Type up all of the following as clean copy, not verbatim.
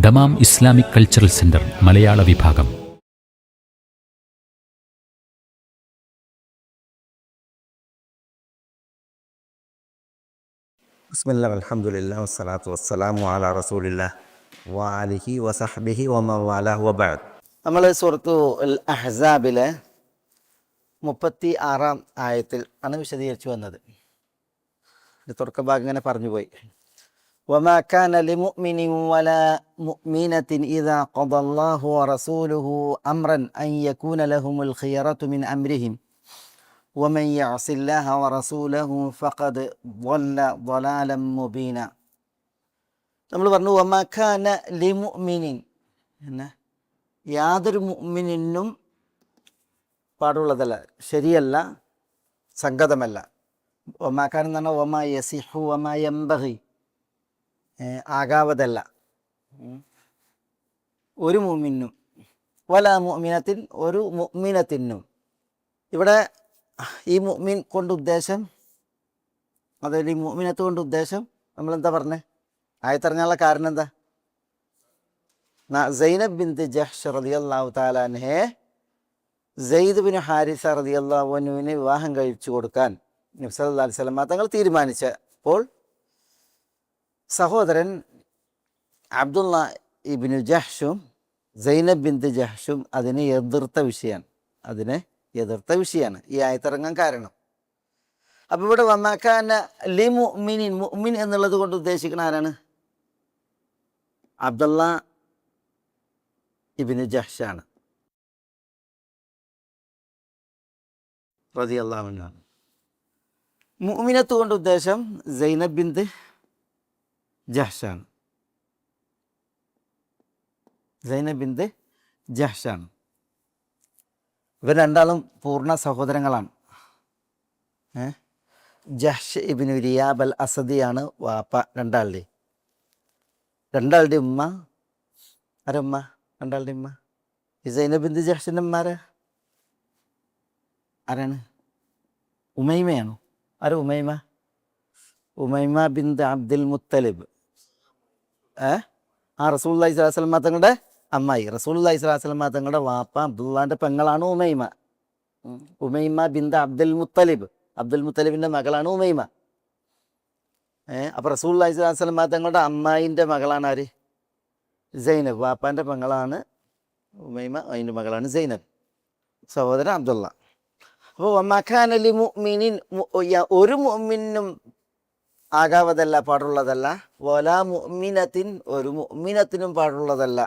Dammam Islamic cultural centre മലയാള വിഭാഗം. ബിസ്മില്ലാഹി അൽഹംദുലില്ലാഹി വസ്സലാത്തു വസ്സലാമു അലാ റസൂലില്ലാഹി വഅലിഹി വസഹ്ബിഹി വമൻ വാലാഹു വബഅദ്. നമ്മൾ സൂറത്തു അൽ അഹ്സാബിലെ 36-ാം ആയത്തിൽ ആണ് വിശദീകരിച്ചു വന്നത്. തുടക്ക ഭാഗം ഇങ്ങനെ പറഞ്ഞുപോയി. വമാ കാന ലിമുഅ്മിനിൻ വലാ മുഅ്മിനത്തിൻ ഇദാ ഖദല്ലാഹു വറസൂലുഹു അംറൻ അൻ യകൂന ലഹുമുൽ ഖിയറതു മിൻ അംരിഹിം വമൻ യഅസില്ലാഹ വറസൂലഹു ഫഖദ് ളല്ല ളലാലൻ മുബീന. നമ്മൾ പറഞ്ഞു വമാ കാന ലിമുഅ്മിനിൻ, യാതൊരു മുഅ്മിനിനും പാടുള്ളതല്ല, ശരിയല്ല, സംഗതമല്ല. ഒമാക്കാൻ എന്ന് പറഞ്ഞാൽ ഒമാ യസിഹു ഒമാ യംബഗി, ആകാവതല്ല ഒരു മുഅ്മിനും, വലാ മുഅ്മിനത്തിൻ ഒരു മുഅ്മിനത്തിനും. ഇവിടെ ഈ മുഅ്മിൻ കൊണ്ട് ഉദ്ദേശം, അതായത് ഈ മുഅ്മിനത്ത് കൊണ്ട് ഉദ്ദേശം നമ്മളെന്താ പറഞ്ഞത്? ആയത്തറിഞ്ഞാലുള്ള കാരണം എന്താ? സൈനബ് ബിൻത് ജഹ്ഷ് റളിയല്ലാഹു തആല അൻഹയെ സെയ്ദ് ബിൻ ഹാരിസ റളിയല്ലാഹു അൻഹുവിന് വിവാഹം കഴിച്ചു കൊടുക്കാൻ നബി സല്ലല്ലാഹു അലൈഹി വസല്ലം തങ്ങൾ തീരുമാനിച്ചപ്പോൾ സഹോദരൻ അബ്ദുള്ള ഇബ്നു ജഹ്ഷും സൈനബ് ബിൻത് ജഹ്ഷും അതിനെ എതിർത്ത വിഷയമാണ് ഈ ആയത്തിറങ്ങാൻ കാരണം. അപ്പോൾ ഇവിടെ വമാക്കാന ലി മുഅ്മിനിൻ, മുഅ്മിൻ എന്നുള്ളത് കൊണ്ട് ഉദ്ദേശിക്കുന്ന ആരാണ്? അബ്ദുള്ള ഇബ്നു ജഹ്ഷാണ് റളിയല്ലാഹു അൻഹു. മുഅ്മിനത്ത് കൊണ്ട് ഉദ്ദേശം സൈനബ് ബിൻത് ജഹ്ഷാണ്. ഇവർ രണ്ടാളും പൂർണ്ണ സഹോദരങ്ങളാണ്. ജഹ്ഷ് ഇബ്നു റിയാബ് അൽ അസദിയാണ് വാപ്പ രണ്ടാളുടെ ഉമ്മ. ആരമ്മ? രണ്ടാളുടെ ഉമ്മ ഈ സൈനബ് ബിൻത് ജഹ്ഷിൻ്റെ ഉമ്മാരെ ആരാണ്? ഉമൈമയാണോ? ആരാ ഉമൈമ? ഉമൈമ ബിൻത് അബ്ദുൽ മുത്തലിബ്, റസൂലുള്ളാഹി സ്വല്ലല്ലാഹു അലൈഹി വസല്ലം തങ്ങളുടെ അമ്മായി. റസൂലുള്ളാഹി സ്വല്ലല്ലാഹു അലൈഹി വസല്ലം തങ്ങളുടെ വാപ്പ അബ്ദുള്ളാൻ്റെ പെങ്ങളാണ് ഉമൈമ. ഉമൈമ ബിൻത് അബ്ദുൽ മുത്തലിബിൻ്റെ മകളാണ് ഉമൈമ. അപ്പോൾ റസൂലുള്ളാഹി സ്വല്ലല്ലാഹു അലൈഹി വസല്ലം തങ്ങളുടെ അമ്മായിൻ്റെ മകളാണ് ആര്? സൈനബ്. വാപ്പാൻ്റെ പെങ്ങളാണ് ഉമൈമ, അതിൻ്റെ മകളാണ് സൈനബ്. സഹോദരൻ അബ്ദുള്ള. അപ്പോൾ വമാകാന ലി മുഅ്മിനിൻ, ഒരു മുഅ്മിനും ആകാവതല്ല, പാടുള്ളതല്ല. വലാ മുഅ്മിനത്തിൻ, ഒരു മുഅ്മിനത്തിനും പാടുള്ളതല്ല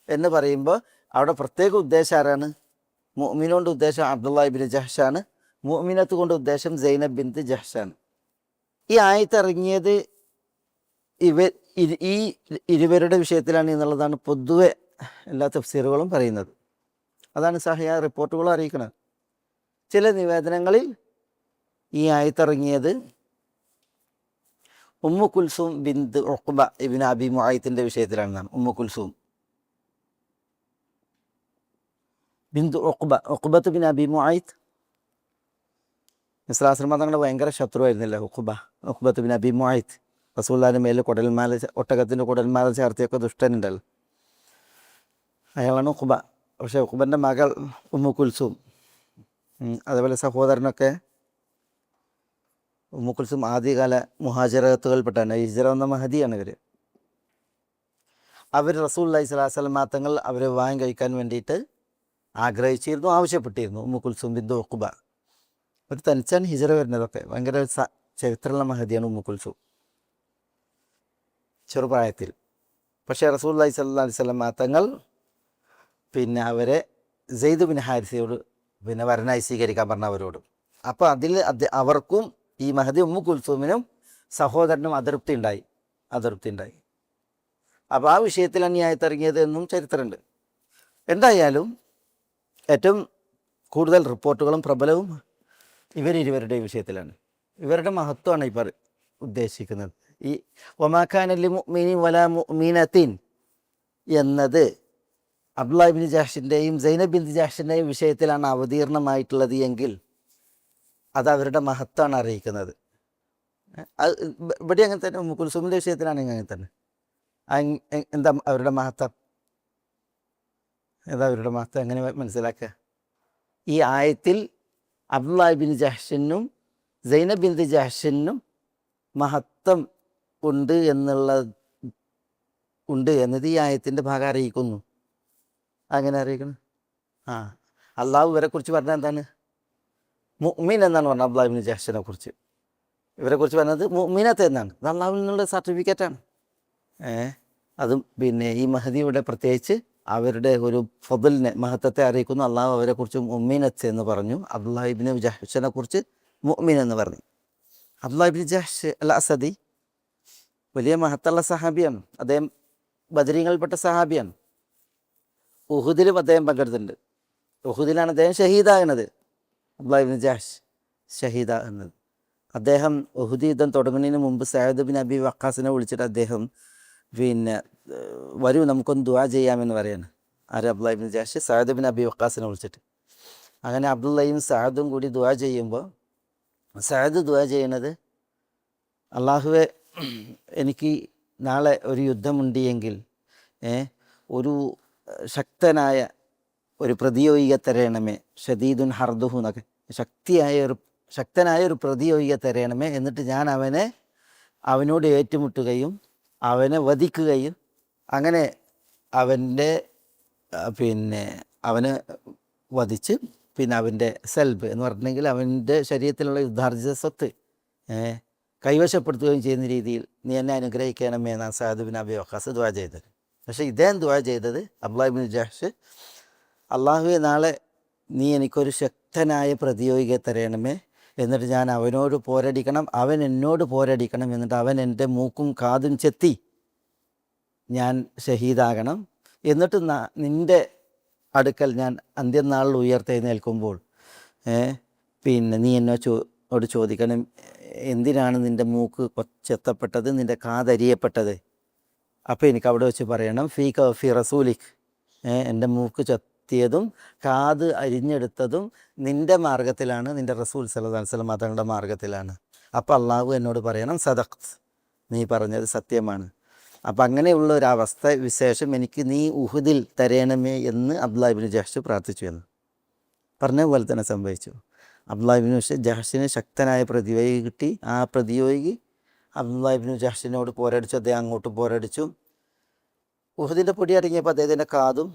എന്ന് പറയുമ്പോൾ അവിടെ പ്രത്യേക ഉദ്ദേശം ആരാണ്? മുഅ്മിൻ കൊണ്ട് ഉദ്ദേശം അബ്ദുള്ള ഇബ്നു ജഹ്ഷാണ്, മുഅ്മിനത്ത് കൊണ്ട് ഉദ്ദേശം സൈനബ് ബിൻത് ജഹ്ഷാണ്. ഈ ആയത്തിറങ്ങിയത് ഈ ഇരുവരുടെ വിഷയത്തിലാണ് എന്നുള്ളതാണ് പൊതുവെ എല്ലാ തഫ്സീറുകളും പറയുന്നത്. അതാണ് സഹിഹ റിപ്പോർട്ടുകളും അറിയിക്കുന്നത്. ചില നിവേദനങ്ങളിൽ ഈ ആയത്തിറങ്ങിയത് ഉമ്മു കുൽസൂം ബിൻത് ഉഖ്ബ ഇബ്നു അബി മുഅയ്ത്തിൻ്റെ വിഷയത്തിലാണെന്നാണ്. ഉമ്മു കുൽസൂം ബിൻത് ഉഖ്ബത്ത് ബിൻ അബി മുഅയ്ത്ത് ഇസ്ലാസ്ലമ തങ്ങളുടെ ഭയങ്കര ശത്രുവായിരുന്നില്ല ഉഖ്ബത്ത് ബിൻ അബി മുഅയ്ത്ത്. റസൂലുള്ളാഹിന്റെ മേലിൽ ഒട്ടകത്തിൻ്റെ കുടൽമാല ചേർത്തിയൊക്കെ ദുഷ്ടനുണ്ടല്ലോ, അയാളാണ് ഉഖ്ബ. പക്ഷേ ഉഖ്ബൻ്റെ മകൾ ഉമ്മു കുൽസൂം, അതേപോലെ സഹോദരനൊക്കെ ഉമ്മു കുൽസൂം ആദ്യകാല മുഹാജിറത്തുകൾപ്പെട്ടാണ്. ഹിജ്റ വന്ന മഹദിയാണ് ഇവർ. റസൂലുള്ളാഹി സ്വല്ലല്ലാഹു അലൈഹി വസല്ലം തങ്ങൾ അവരെ വിവാഹം കഴിക്കാൻ വേണ്ടിയിട്ട് ആഗ്രഹിച്ചിരുന്നു, ആവശ്യപ്പെട്ടിരുന്നു. ഉമ്മു കുൽസൂം ബിൻത് ഉഖ്ബ ഒരു തനിച്ചാണ് ഹിജ്റ വരുന്നതൊക്കെ. ഭയങ്കര ചരിത്രമുള്ള മഹദിയാണ് ഉമ്മു കുൽസൂം ചെറുപ്രായത്തിൽ. പക്ഷേ റസൂലുള്ളാഹി സ്വല്ലല്ലാഹു അലൈഹി വസല്ലം തങ്ങൾ അവരെ സെയ്ദ് ബിൻ ഹാരിസയോട് വരനായി സ്വീകരിക്കാൻ പറഞ്ഞ അവരോട്. അപ്പോൾ അതിൽ അവർക്കും ഈ മഹദി ഉമ്മു കുൽസൂമിനും സഹോദരനും അതൃപ്തി ഉണ്ടായി. അപ്പോൾ ആ വിഷയത്തിലാണ് ഈ ആയത്തിറങ്ങിയത് എന്നും ചരിത്രമുണ്ട്. എന്തായാലും ഏറ്റവും കൂടുതൽ റിപ്പോർട്ടുകളും പ്രബലവും ഇവരിരുവരുടെ വിഷയത്തിലാണ്. ഇവരുടെ മഹത്വമാണ് ഇപ്പോൾ ഉദ്ദേശിക്കുന്നത്. ഈ വമാകാന ലി മുഅ്മിനിൻ വലാ മുഅ്മിനത്തിൻ എന്നത് അബ്ദുള്ള ഇബ്നു ജഹ്ഷിൻ്റെയും സൈനബ് ബിൻത് ജഹ്ഷിൻ്റെയും വിഷയത്തിലാണ് അവതീർണമായിട്ടുള്ളത് എങ്കിൽ അത് അവരുടെ മഹത്വമാണ് അറിയിക്കുന്നത്. ഇവിടെ അങ്ങനെ തന്നെ, ഉമ്മു കുൽസൂമിൻ്റെ വിഷയത്തിലാണെങ്കിൽ അങ്ങനെ തന്നെ. എന്താ അവരുടെ മഹത്വം? എന്താ അവരുടെ മഹത്വം എങ്ങനെ മനസ്സിലാക്കുക? ഈ ആയത്തിൽ അബ്ദുല്ലാഹി ബിൻ ജഹ്ഷിനും സൈനബ് ബിൻത് ജഹ്ഷിനും മഹത്വം ഉണ്ട് എന്നത് ഈ ആയത്തിൻ്റെ ഭാഗം അറിയിക്കുന്നു. അങ്ങനെ അറിയിക്കണം. അള്ളാഹു ഇവരെ കുറിച്ച് പറഞ്ഞാൽ എന്താണ്? മുഅ്മിൻ എന്നാണ് പറഞ്ഞത്. അബ്ദുല്ലാഹി ബിൻ ജഹ്ഷിനെ കുറിച്ച് ഇവരെ കുറിച്ച് പറഞ്ഞത് മുഅ്മിനത്ത് എന്നാണ്. അത് അള്ളാഹുവിൽ നിന്നുള്ള സർട്ടിഫിക്കറ്റാണ്. അതും പിന്നെ ഈ മഹദിയുടെ പ്രത്യേകിച്ച് അവരുടെ ഒരു ഫضലിനെ, മഹത്വത്തെ അറിയിക്കുന്നു. അള്ളാഹു അവരെ കുറിച്ച് മുഅ്മിനത്ത് എന്ന് പറഞ്ഞു. അബ്ദുല്ലാഹി ബിൻ ജഹ്ഷിനെ കുറിച്ച് മുഅ്മിൻ എന്ന് പറഞ്ഞു. അബ്ദുല്ലാഹി ബിൻ ജഹ്ഷ് അൽ അസദി വലിയ മഹത്തുള്ള സഹാബിയാണ്. അദ്ദേഹം ബദരീങ്ങളിൽപ്പെട്ട സഹാബിയാണ്. ഉഹുദിലും അദ്ദേഹം പങ്കെടുത്തിട്ടുണ്ട്. ഉഹുദിലാണ് അദ്ദേഹം ഷഹീദാകുന്നത്. അബ്ദുല്ലാഹി ബിൻ ജഹ്ഷ് ഷഹീദാകുന്നത്. അദ്ദേഹം ഉഹുദ് യുദ്ധം തുടങ്ങുന്നതിന് മുമ്പ് സഅദ് ബിൻ അബി വഖാസിനെ വിളിച്ചിട്ട് അദ്ദേഹം പിന്നെ വരൂ നമുക്കൊന്ന് ദുആ ചെയ്യാമെന്ന് പറയാണ്. Abdullahi bin Jahsh Saad bin Abi വഖാസിനെ വിളിച്ചിട്ട്. അങ്ങനെ അബ്ദുള്ളയും സഅദും കൂടി ദുആ ചെയ്യുമ്പോൾ സഅദ് ദുആ ചെയ്യണത്, അള്ളാഹുവെ, എനിക്ക് നാളെ ഒരു യുദ്ധമുണ്ട് എങ്കിൽ ഒരു ശക്തനായ ഒരു പ്രതിയോഗിയെ തരയണമേ, ഷദീദുൻ ഹർദുഹു എന്നൊക്കെ, ശക്തനായ ഒരു പ്രതിയോഗിയെ തരയണമേ. എന്നിട്ട് ഞാൻ അവനോട് ഏറ്റുമുട്ടുകയും അവനെ വധിക്കുകയും അങ്ങനെ അവനെ വധിച്ച് പിന്നെ അവൻ്റെ സെൽബ് എന്ന് പറഞ്ഞിട്ടുണ്ടെങ്കിൽ അവൻ്റെ ശരീരത്തിലുള്ള യുദ്ധാർജിത സ്വത്ത് കൈവശപ്പെടുത്തുകയും ചെയ്യുന്ന രീതിയിൽ നീ എന്നെ അനുഗ്രഹിക്കണമേ എന്നാണ് സഅദ് ബിൻ അബി വഖാസ് ദുആ ചെയ്തത്. പക്ഷേ ഇദ്ദേഹം ദുആ ചെയ്തത് അബ്ദുല്ലാഹി ബിൻ ജഹ്ഷ്, അള്ളാഹുവെ, നാളെ നീ എനിക്കൊരു ശക്തനായ പ്രതിയോഗിയെ തരയണമേ. എന്നിട്ട് ഞാൻ അവനോട് പോരടിക്കണം, അവൻ എന്നോട് പോരടിക്കണം. എന്നിട്ട് അവൻ എൻ്റെ മൂക്കും കാതും ചെത്തി ഞാൻ ഷഹീദാകണം. എന്നിട്ട് നിൻ്റെ അടുക്കൽ ഞാൻ അന്ത്യനാളിൽ ഉയർത്തെഴുന്നേൽക്കുമ്പോൾ പിന്നെ നീ എന്നോട് ചോദിക്കണം, എന്തിനാണ് നിൻ്റെ മൂക്ക് ചെത്തപ്പെട്ടത്, നിൻ്റെ കാതരിയപ്പെട്ടത്? അപ്പോൾ എനിക്ക് അവിടെ വെച്ച് പറയണം, ഫി റസൂലിക്, എൻ്റെ മൂക്ക് ചെത്തിയതും കാത് അരിഞ്ഞെടുത്തതും നിൻ്റെ മാർഗത്തിലാണ്, നിൻ്റെ റസൂൽ സല്ലല്ലാഹു അലൈഹി വസല്ലം തങ്ങളുടെ മാർഗത്തിലാണ്. അപ്പോൾ അള്ളാഹു എന്നോട് പറയണം, സദഖ്ത്, നീ പറഞ്ഞത് സത്യമാണ്. അപ്പം അങ്ങനെയുള്ള ഒരവസ്ഥ വിശേഷം എനിക്ക് നീ ഉഹുദിൽ തരയണമേ എന്ന് അബ്ദുല്ലാഹി ബിൻ ജഹ്ഷ് പ്രാർത്ഥിച്ചു എന്ന് പറഞ്ഞ പോലെ തന്നെ സംഭവിച്ചു. അബ്ദുല്ലാഹി ബിൻ ജഹ്ഷിന് ശക്തനായ പ്രതിയോഗി കിട്ടി. ആ പ്രതിയോഗി അബ്ദുല്ലാഹി ബിൻ ജഹ്ഷിനോട് പോരടിച്ചു. അദ്ദേഹം അങ്ങോട്ട് പോരടിച്ചു. ഉഹുദിൻ്റെ പൊടി അടങ്ങിയപ്പോൾ അദ്ദേഹത്തിൻ്റെ കാതും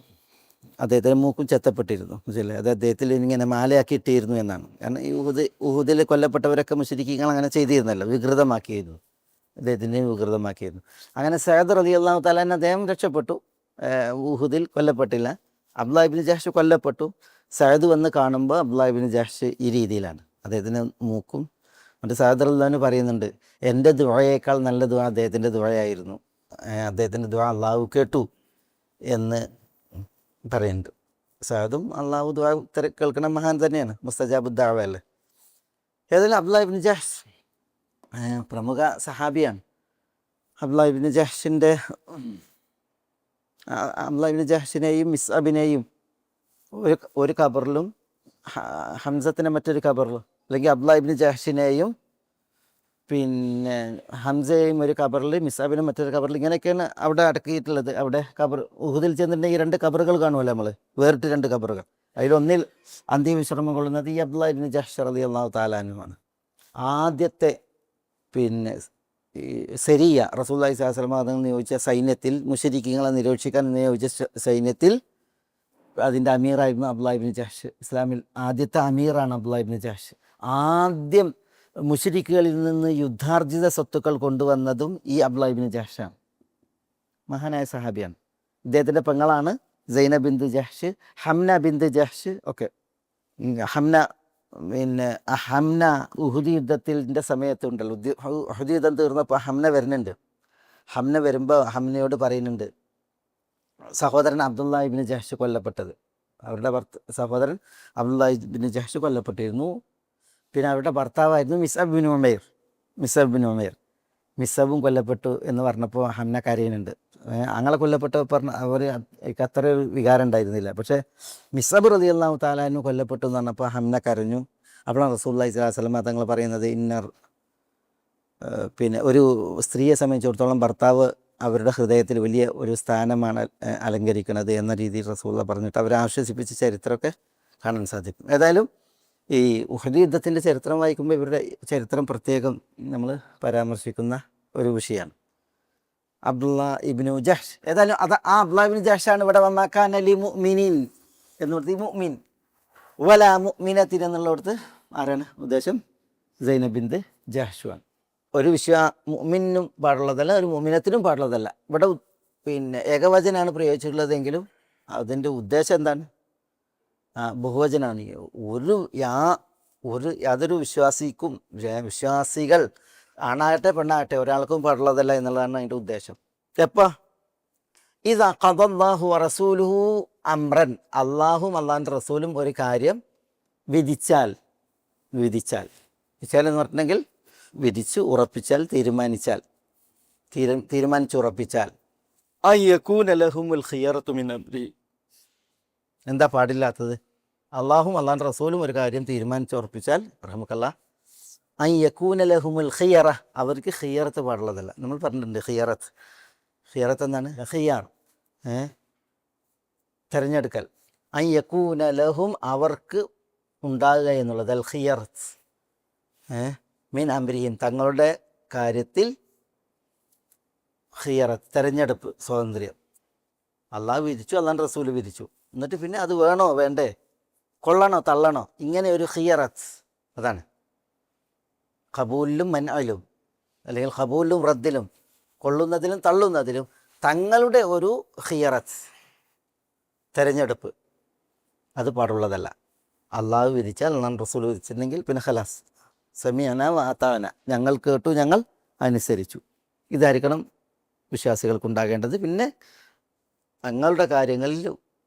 അദ്ദേഹത്തിൻ്റെ മൂക്കും ചെത്തപ്പെട്ടിരുന്നു. മനസ്സിലെ അത് അദ്ദേഹത്തിൽ ഇങ്ങനെ മാലയാക്കി ഇട്ടിരുന്നു എന്നാണ്. കാരണം ഈ ഉഹുദിൽ കൊല്ലപ്പെട്ടവരൊക്കെ മുശ്രിക്കുകൾ അങ്ങനെ ചെയ്തിരുന്നല്ലോ, വികൃതമാക്കിയിരുന്നു, അദ്ദേഹത്തിനെ വികൃതമാക്കിയിരുന്നു. അങ്ങനെ സഅദ് റളിയല്ലാഹു തആല അദ്ദേഹം രക്ഷപ്പെട്ടു, ഉഹുദിൽ കൊല്ലപ്പെട്ടില്ല. അബ്ദുല്ലാഹി ബിൻ ജഹ്ഷ് കൊല്ലപ്പെട്ടു. സഅദ് വന്ന് കാണുമ്പോൾ അബ്ദുല്ലാഹി ബിൻ ജഹ്ഷ് ഈ രീതിയിലാണ്, അദ്ദേഹത്തിന് മൂക്കും. എന്നിട്ട് സഅദ് റളിയല്ലാഹു പറയുന്നുണ്ട്, എൻ്റെ ദുആയേക്കാൾ നല്ല ദുആ അദ്ദേഹത്തിൻ്റെ ദുആയായിരുന്നു, അദ്ദേഹത്തിൻ്റെ ദുആ അള്ളാഹു കേട്ടു എന്ന് പറയുന്നുണ്ട്. സഅദും അള്ളാഹു ദുആ കേൾക്കണ മഹാൻ തന്നെയാണ്, മുസ്തജാബു ദഅവ അല്ലേ. ഏതായാലും അബ്ദുല്ലാഹി ബിൻ ജഹ്ഷ് പ്രമുഖ സഹാബിയാണ്. അബ്ദുല്ലാഹി ബിൻ ജഹ്ഷിനെയും മിസ്അബിനെയും ഒരു ഖബറിലും ഹംസത്തിനെ മറ്റൊരു ഖബറിലും, അല്ലെങ്കിൽ അബ്ദുല്ലാഹി ബിൻ ജഹ്ഷിനെയും പിന്നെ ഹംസയെയും ഒരു ഖബറിൽ, മിസ്അബിനെ മറ്റൊരു ഖബറിൽ, ഇങ്ങനെയൊക്കെയാണ് അവിടെ അടക്കിയിട്ടുള്ളത്. അവിടെ ഖബർ ഉഹുദിൽ ചെന്നിട്ടുണ്ടെങ്കിൽ 2 ഖബറുകൾ കാണുമല്ലോ നമ്മൾ, വേറിട്ട് 2 ഖബറുകൾ. അതിലൊന്നിൽ അന്ത്യവിശ്രമം കൊള്ളുന്നത് ഈ അബ്ദുല്ലാഹി ബിൻ ജഹ്ഷ് റളിയല്ലാഹു തആല അൻഹുവാണ്. ആദ്യത്തെ പിന്നെ ഈ സരിയ റസൂലുള്ളാഹി സ്വല്ലല്ലാഹു അലൈഹി വസല്ലം തങ്ങൾ നിയോഗിച്ച സൈന്യത്തിൽ, മുശ്രിക്കുകളെ നിരോധിക്കാൻ നിയോഗിച്ച സൈന്യത്തിൽ അതിൻ്റെ അമീറായിരുന്നു അബ്ദുല്ലാഹി ബിൻ ജഹ്ഷ്. ഇസ്ലാമിൽ ആദ്യത്തെ അമീറാണ് അബ്ദുല്ലാഹി ബിൻ ജഹ്ഷ്. ആദ്യം മുശ്രിക്കുകളിൽ നിന്ന് യുദ്ധാർജിത സ്വത്തുക്കൾ കൊണ്ടുവന്നതും ഈ അബ്ദുല്ലാഹി ബിൻ ജഹ്ഷാണ്. മഹാനായ സഹാബിയാണ്. ഇദ്ദേഹത്തിൻ്റെ പെങ്ങളാണ് സൈനബ് ബിൻത് ജഹ്ഷ്, ഹംന ബിൻത് ജഹ്ഷ് ഒക്കെ. ഹംന ഉഹുദ് യുദ്ധത്തിൻ്റെ സമയത്തുണ്ടല്ലോ, ഉഹുദ് യുദ്ധം തീർന്നപ്പോൾ ഹംന വരുന്നുണ്ട്. ഹംന വരുമ്പോൾ ഹംനയോട് പറയുന്നുണ്ട്, സഹോദരൻ അബ്ദുല്ലാഹി ബിൻ ജഹ്ഷ് കൊല്ലപ്പെട്ടത്, അവരുടെ സഹോദരൻ അബ്ദുല്ലാഹി ബിൻ ജഹ്ഷ് കൊല്ലപ്പെട്ടിരുന്നു. പിന്നെ അവരുടെ ഭർത്താവായിരുന്നു മിസ്അബ് ബിൻ ഉമൈർ. മിസ്അബും കൊല്ലപ്പെട്ടു എന്ന് പറഞ്ഞപ്പോൾ ഹംന കരയുന്നുണ്ട്. അങ്ങനെ കൊല്ലപ്പെട്ടപ്പോൾ അവർക്ക് അത്ര ഒരു വികാരം ഉണ്ടായിരുന്നില്ല. പക്ഷേ മിസ്അബ് റളിയല്ലാഹു തആല അൻഹു കൊല്ലപ്പെട്ടു എന്ന് പറഞ്ഞപ്പോൾ ഹംന കരഞ്ഞു. അപ്പോഴാണ് റസൂലുള്ളാഹി സ്വല്ലല്ലാഹു അലൈഹി വസല്ലം തങ്ങൾ പറയുന്നത്, പിന്നെ ഒരു സ്ത്രീയെ സംബന്ധിച്ചിടത്തോളം ഭർത്താവ് അവരുടെ ഹൃദയത്തിൽ വലിയ ഒരു സ്ഥാനമാണ് അലങ്കരിക്കുന്നത് എന്ന രീതിയിൽ റസൂലുള്ള പറഞ്ഞിട്ട് അവരെ ആശ്വസിപ്പിച്ച ചരിത്രമൊക്കെ കാണാൻ സാധിക്കും. ഏതായാലും ഈ ഉഹദ് യുദ്ധത്തിൻ്റെ ചരിത്രം വായിക്കുമ്പോൾ ഇവരുടെ ചരിത്രം പ്രത്യേകം നമ്മൾ പരാമർശിക്കുന്ന ഒരു വിഷയമാണ്. അബ്ദുള്ള ഇബ്നു ജഹ്ഷ്, ഏതായാലും ആ അബ്ദുള്ള ഇബ്നു ജഹ്ഷാണ് ഇവിടെ വമാക്കാൻ അലി മുഅ്മിനീൻ എന്നിടത്ത് മുഅ്മിൻ വല മുഅ്മിനത്തിൻ എന്നുള്ളിടത്ത് ആരാണ് ഉദ്ദേശം? സൈനബ് ബിൻത് ജഹ്ഷുവാണ്. ഒരു മുഅ്മിനും പാടുള്ളതല്ല, ഒരു മുഅ്മിനത്തിനും പാടുള്ളതല്ല. ഇവിടെ പിന്നെ ഏകവചനാണ് പ്രയോഗിച്ചിട്ടുള്ളതെങ്കിലും അതിൻ്റെ ഉദ്ദേശം എന്താണ്? ബഹുവചനാണ്. യാതൊരു വിശ്വാസികൾ ആണാകട്ടെ പെണ്ണാകട്ടെ ഒരാൾക്കും പാടുള്ളതല്ല എന്നുള്ളതാണ് അതിൻ്റെ ഉദ്ദേശം. എപ്പോൾ? ഇദാ ഖദല്ലാഹു വറസൂലുഹു അംറൻ, അള്ളാഹും അള്ളാഹിൻ്റെ റസൂലും ഒരു കാര്യം വിധിച്ചാൽ എന്ന് പറഞ്ഞിട്ടുണ്ടെങ്കിൽ വിധിച്ചു ഉറപ്പിച്ചാൽ, തീരുമാനിച്ചുറപ്പിച്ചാൽ അയ്യകൂന ലഹുമുൽ ഖിയറത്തു മിൻ അംരി, എന്താ പാടില്ലാത്തത്? അള്ളാഹും അള്ളാഹിൻ്റെ റസൂലും ഒരു കാര്യം തീരുമാനിച്ചുറപ്പിച്ചാൽ റഹ്മക്കല്ലാ അയ്യകൂന ലഹുമുൽ ഖിയറ, അവർക്ക് ഖിയറത്ത് പാടുള്ളതല്ല. നമ്മൾ പറഞ്ഞിട്ടുണ്ട് ഖിയറത്ത് എന്താണ്? ഖിയാർ, തിരഞ്ഞെടുക്കൽ. അയ്യകൂന ലഹും, അവർക്ക് ഉണ്ടാകുക എന്നുള്ളത്, അൽ ഖിയറത്ത് മീൻ അംരിഹിം, തങ്ങളുടെ കാര്യത്തിൽ ഖിയറത്ത്, തിരഞ്ഞെടുപ്പ്, സ്വാതന്ത്ര്യം. അള്ളാഹ് വിധിച്ചു, അള്ളാഹിൻ്റെ റസൂൽ വിധിച്ചു, എന്നിട്ട് പിന്നെ അത് വേണോ വേണ്ടേ, കൊള്ളണോ തള്ളണോ, ഇങ്ങനെ ഒരു ഖിയറത്ത്. അതാണ് ഖബൂലിലും മൻഅലും, അല്ലെങ്കിൽ ഖബൂലിലും റദ്ദിലും, കൊള്ളുന്നതിലും തള്ളുന്നതിലും തങ്ങളുടെ ഒരു ഖിയറത്ത്, തിരഞ്ഞെടുപ്പ്, അത് പാടുള്ളതല്ല. അള്ളാഹു വിധിച്ചാൽ, അള്ളാഹ് റസൂൽ വിധിച്ചിട്ടുണ്ടെങ്കിൽ പിന്നെ ഖലാസ്, സമീഅന വഅതാഅന, ഞങ്ങൾ കേട്ടു, ഞങ്ങൾ അനുസരിച്ചു. ഇതായിരിക്കണം വിശ്വാസികൾക്കുണ്ടാകേണ്ടത്. പിന്നെ തങ്ങളുടെ കാര്യങ്ങളിൽ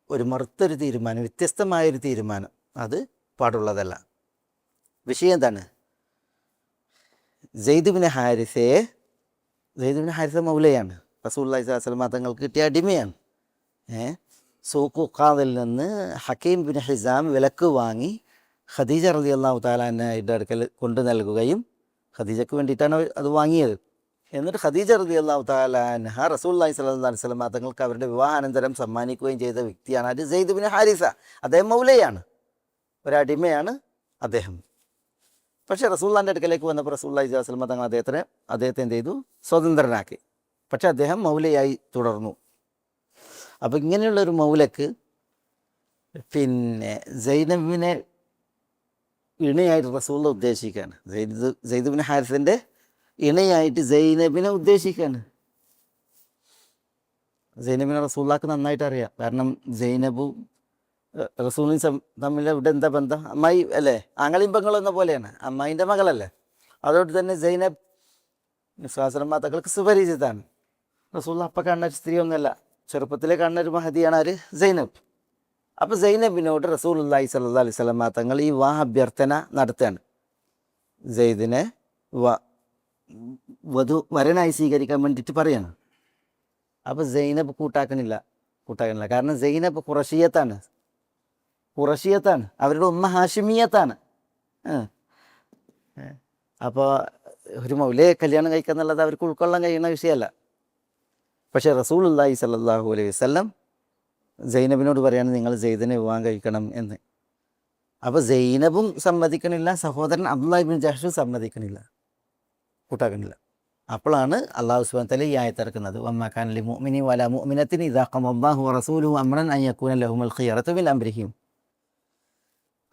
ഒരു മറുത്തൊരു തീരുമാനം, വ്യത്യസ്തമായൊരു തീരുമാനം, അത് പാടുള്ളതല്ല. വിഷയം എന്താണ്? സെയ്ദ് ബിൻ ഹാരിസ മൗലയാണ്, റസൂലുള്ളാഹി സ്വല്ലല്ലാഹു അലൈഹി വസല്ലം തങ്ങൾക്ക് കിട്ടിയ അടിമയാണ്. സൂഖു ഖാദിൽ നിന്ന് ഹക്കീം ബിൻ ഹിസാം വിലക്ക് വാങ്ങി ഖദീജ റളിയല്ലാഹു തആല അൻഹയുടെ അടുക്കൽ കൊണ്ടു നൽകുകയും, ഖദീജക്ക് വേണ്ടിയിട്ടാണ് അത് വാങ്ങിയത്. എന്നിട്ട് ഖദീജ റളിയല്ലാഹു തആല അൻഹ റസൂലുള്ളാഹി സ്വല്ലല്ലാഹു അലൈഹി വസല്ലം തങ്ങൾക്ക് അവരുടെ വിവാഹാനന്തരം സമ്മാനിക്കുകയും ചെയ്ത വ്യക്തിയാണ് അത് സെയ്ദ് ബിൻ ഹാരിസ. അദ്ദേഹം മൗലയാണ്, ഒരടിമയാണ് അദ്ദേഹം. പക്ഷേ റസൂലുള്ളാഹിൻ്റെ അടുക്കലേക്ക് വന്നപ്പോൾ റസൂലുള്ളാഹി സ്വല്ലല്ലാഹു അലൈഹി വസല്ലം തങ്ങൾ അദ്ദേഹത്തെ എന്ത് ചെയ്തു? സ്വതന്ത്രനാക്കി. പക്ഷേ അദ്ദേഹം മൗലയായി തുടർന്നു. അപ്പോൾ ഇങ്ങനെയുള്ളൊരു മൗലക്ക് പിന്നെ സൈനബിനെ ഇണയായിട്ട് റസൂലുള്ള ഉദ്ദേശിക്കുകയാണ്. സെയ്ദ് ബിൻ ഹാരിസിൻ്റെ ഇണയായിട്ട് സൈനബിനെ ഉദ്ദേശിക്കുകയാണ്. സൈനബിനെ റസൂലുള്ളാഹിക്ക് നന്നായിട്ട് അറിയാം. കാരണം സൈനബും റസൂലും തമ്മിൽ ഇവിടെ എന്താ ബന്ധം? അമ്മായി അല്ലേ, ആങ്ങളയും പെങ്ങളും എന്ന പോലെയാണ്, അമ്മായിൻ്റെ മകളല്ലേ. അതുകൊണ്ട് തന്നെ സൈനബ് വിശ്വാസനം മാതാക്കൾക്ക് സുപരിചിതമാണ്. റസൂലുള്ള അപ്പം കാണുന്ന ഒരു സ്ത്രീയൊന്നുമല്ല, ചെറുപ്പത്തിലെ കാണുന്ന ഒരു മഹതിയാണ് ആര്? സൈനബ്. അപ്പോൾ സൈനബിനോട് റസൂലുള്ളാഹി സ്വല്ലല്ലാഹു അലൈഹി വസല്ലം തങ്ങൾ ഈ വിവാഹ അഭ്യർത്ഥന നടത്തുകയാണ്. സെയ്ദിനെ വരനായി സ്വീകരിക്കാൻ വേണ്ടിയിട്ട് പറയാണ്. അപ്പോൾ സൈനബ് കൂട്ടാക്കണില്ല. കാരണം സൈനബ് ഖുറശിയത്താണ്, അവരുടെ ഉമ്മ ഹാഷിമിയത്താണ്. അപ്പോൾ ഒരു മൗലയെ കല്യാണം കഴിക്കുക എന്നുള്ളത് അവർക്ക് ഉൾക്കൊള്ളാൻ കഴിയുന്ന വിഷയമല്ല. പക്ഷേ റസൂലുള്ളാഹി സ്വല്ലല്ലാഹു അലൈഹി വസല്ലം സൈനബിനോട് പറയാണ്, നിങ്ങൾ സെയ്ദിനെ വിവാഹം കഴിക്കണം എന്ന്. അപ്പോൾ സൈനബും സമ്മതിക്കണില്ല, സഹോദരൻ അബ്ദുല്ലാഹി ഇബ്നു ജഹ്ഷും സമ്മതിക്കണില്ല, കൂട്ടാക്കണില്ല. അപ്പോഴാണ് അല്ലാഹു സുബ്ഹാനഹു വ തആല ഈ ആയത്ത് ഇറക്കുന്നത്, വമാ കാന ലിൽ മുഅ്മിനി വലാ മുഅ്മിനത്തിൻ ഇദാ ഖദല്ലാഹു വറസൂലുഹു അംറൻ അൻ യകൂന ലഹുമുൽ ഖിയറത്തു മിൻ അംരിഹിം.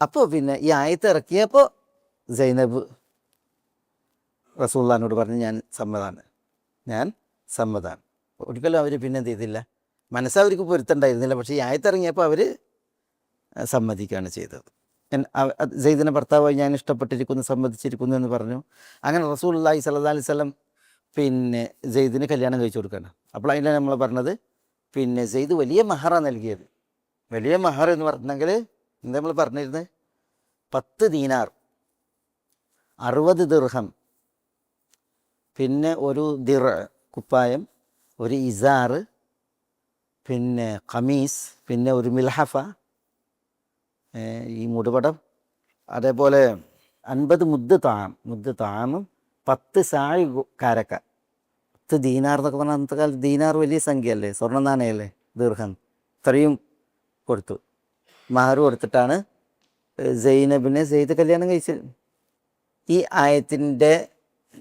അപ്പോൾ പിന്നെ ഈ ആയത്ത് ഇറക്കിയപ്പോൾ സൈനബ് റസൂലുള്ളാഹിനോട് പറഞ്ഞു, ഞാൻ സമ്മതാണ്. ഒരിക്കലും അവർ പിന്നെ എന്ത് ചെയ്തില്ല, മനസ്സവർക്ക് പൊരുത്തണ്ടായിരുന്നില്ല. പക്ഷേ ഈ ആയത്തിറങ്ങിയപ്പോൾ അവർ സമ്മതിക്കുകയാണ് ചെയ്തത്. സെയ്ദിനെ ഭർത്താവായി ഞാൻ സമ്മതിച്ചിരിക്കുന്നു എന്ന് പറഞ്ഞു. അങ്ങനെ റസൂലുള്ളാഹി സ്വല്ലല്ലാഹു അലൈഹി വസല്ലം പിന്നെ സെയ്ദിന് കല്യാണം കഴിച്ചു കൊടുക്കുകയാണ്. അപ്പോൾ അതിലാണ് നമ്മൾ പറഞ്ഞത്, പിന്നെ സെയ്ദ് വലിയ മഹറാണ് നൽകിയത്. വലിയ മഹർ എന്ന് പറഞ്ഞെങ്കിൽ എന്താ നമ്മൾ പറഞ്ഞിരുന്നത്? 10 ദീനാർ, 60 ദിർഹം, പിന്നെ ഒരു കുപ്പായം, ഒരു ഇസാറ്, പിന്നെ ഖമീസ്, പിന്നെ ഒരു മിൽഹഫ, ഈ മുടുപടം, അതേപോലെ 50 മുദ്ദ് താമും 10 സാഴി കാരക്ക, ദീനാർ എന്നൊക്കെ പറഞ്ഞാൽ അന്നത്തെ കാലത്ത് ദീനാർ വലിയ സംഖ്യയല്ലേ, സ്വർണ്ണ നാണയല്ലേ, ദീർഘം ഇത്രയും കൊടുത്തു. മഹർ കൊടുത്തിട്ടാണ് സൈനബിനെ സെയ്ദ് കല്യാണം കഴിച്ചത്. ഈ ആയത്തിൻ്റെ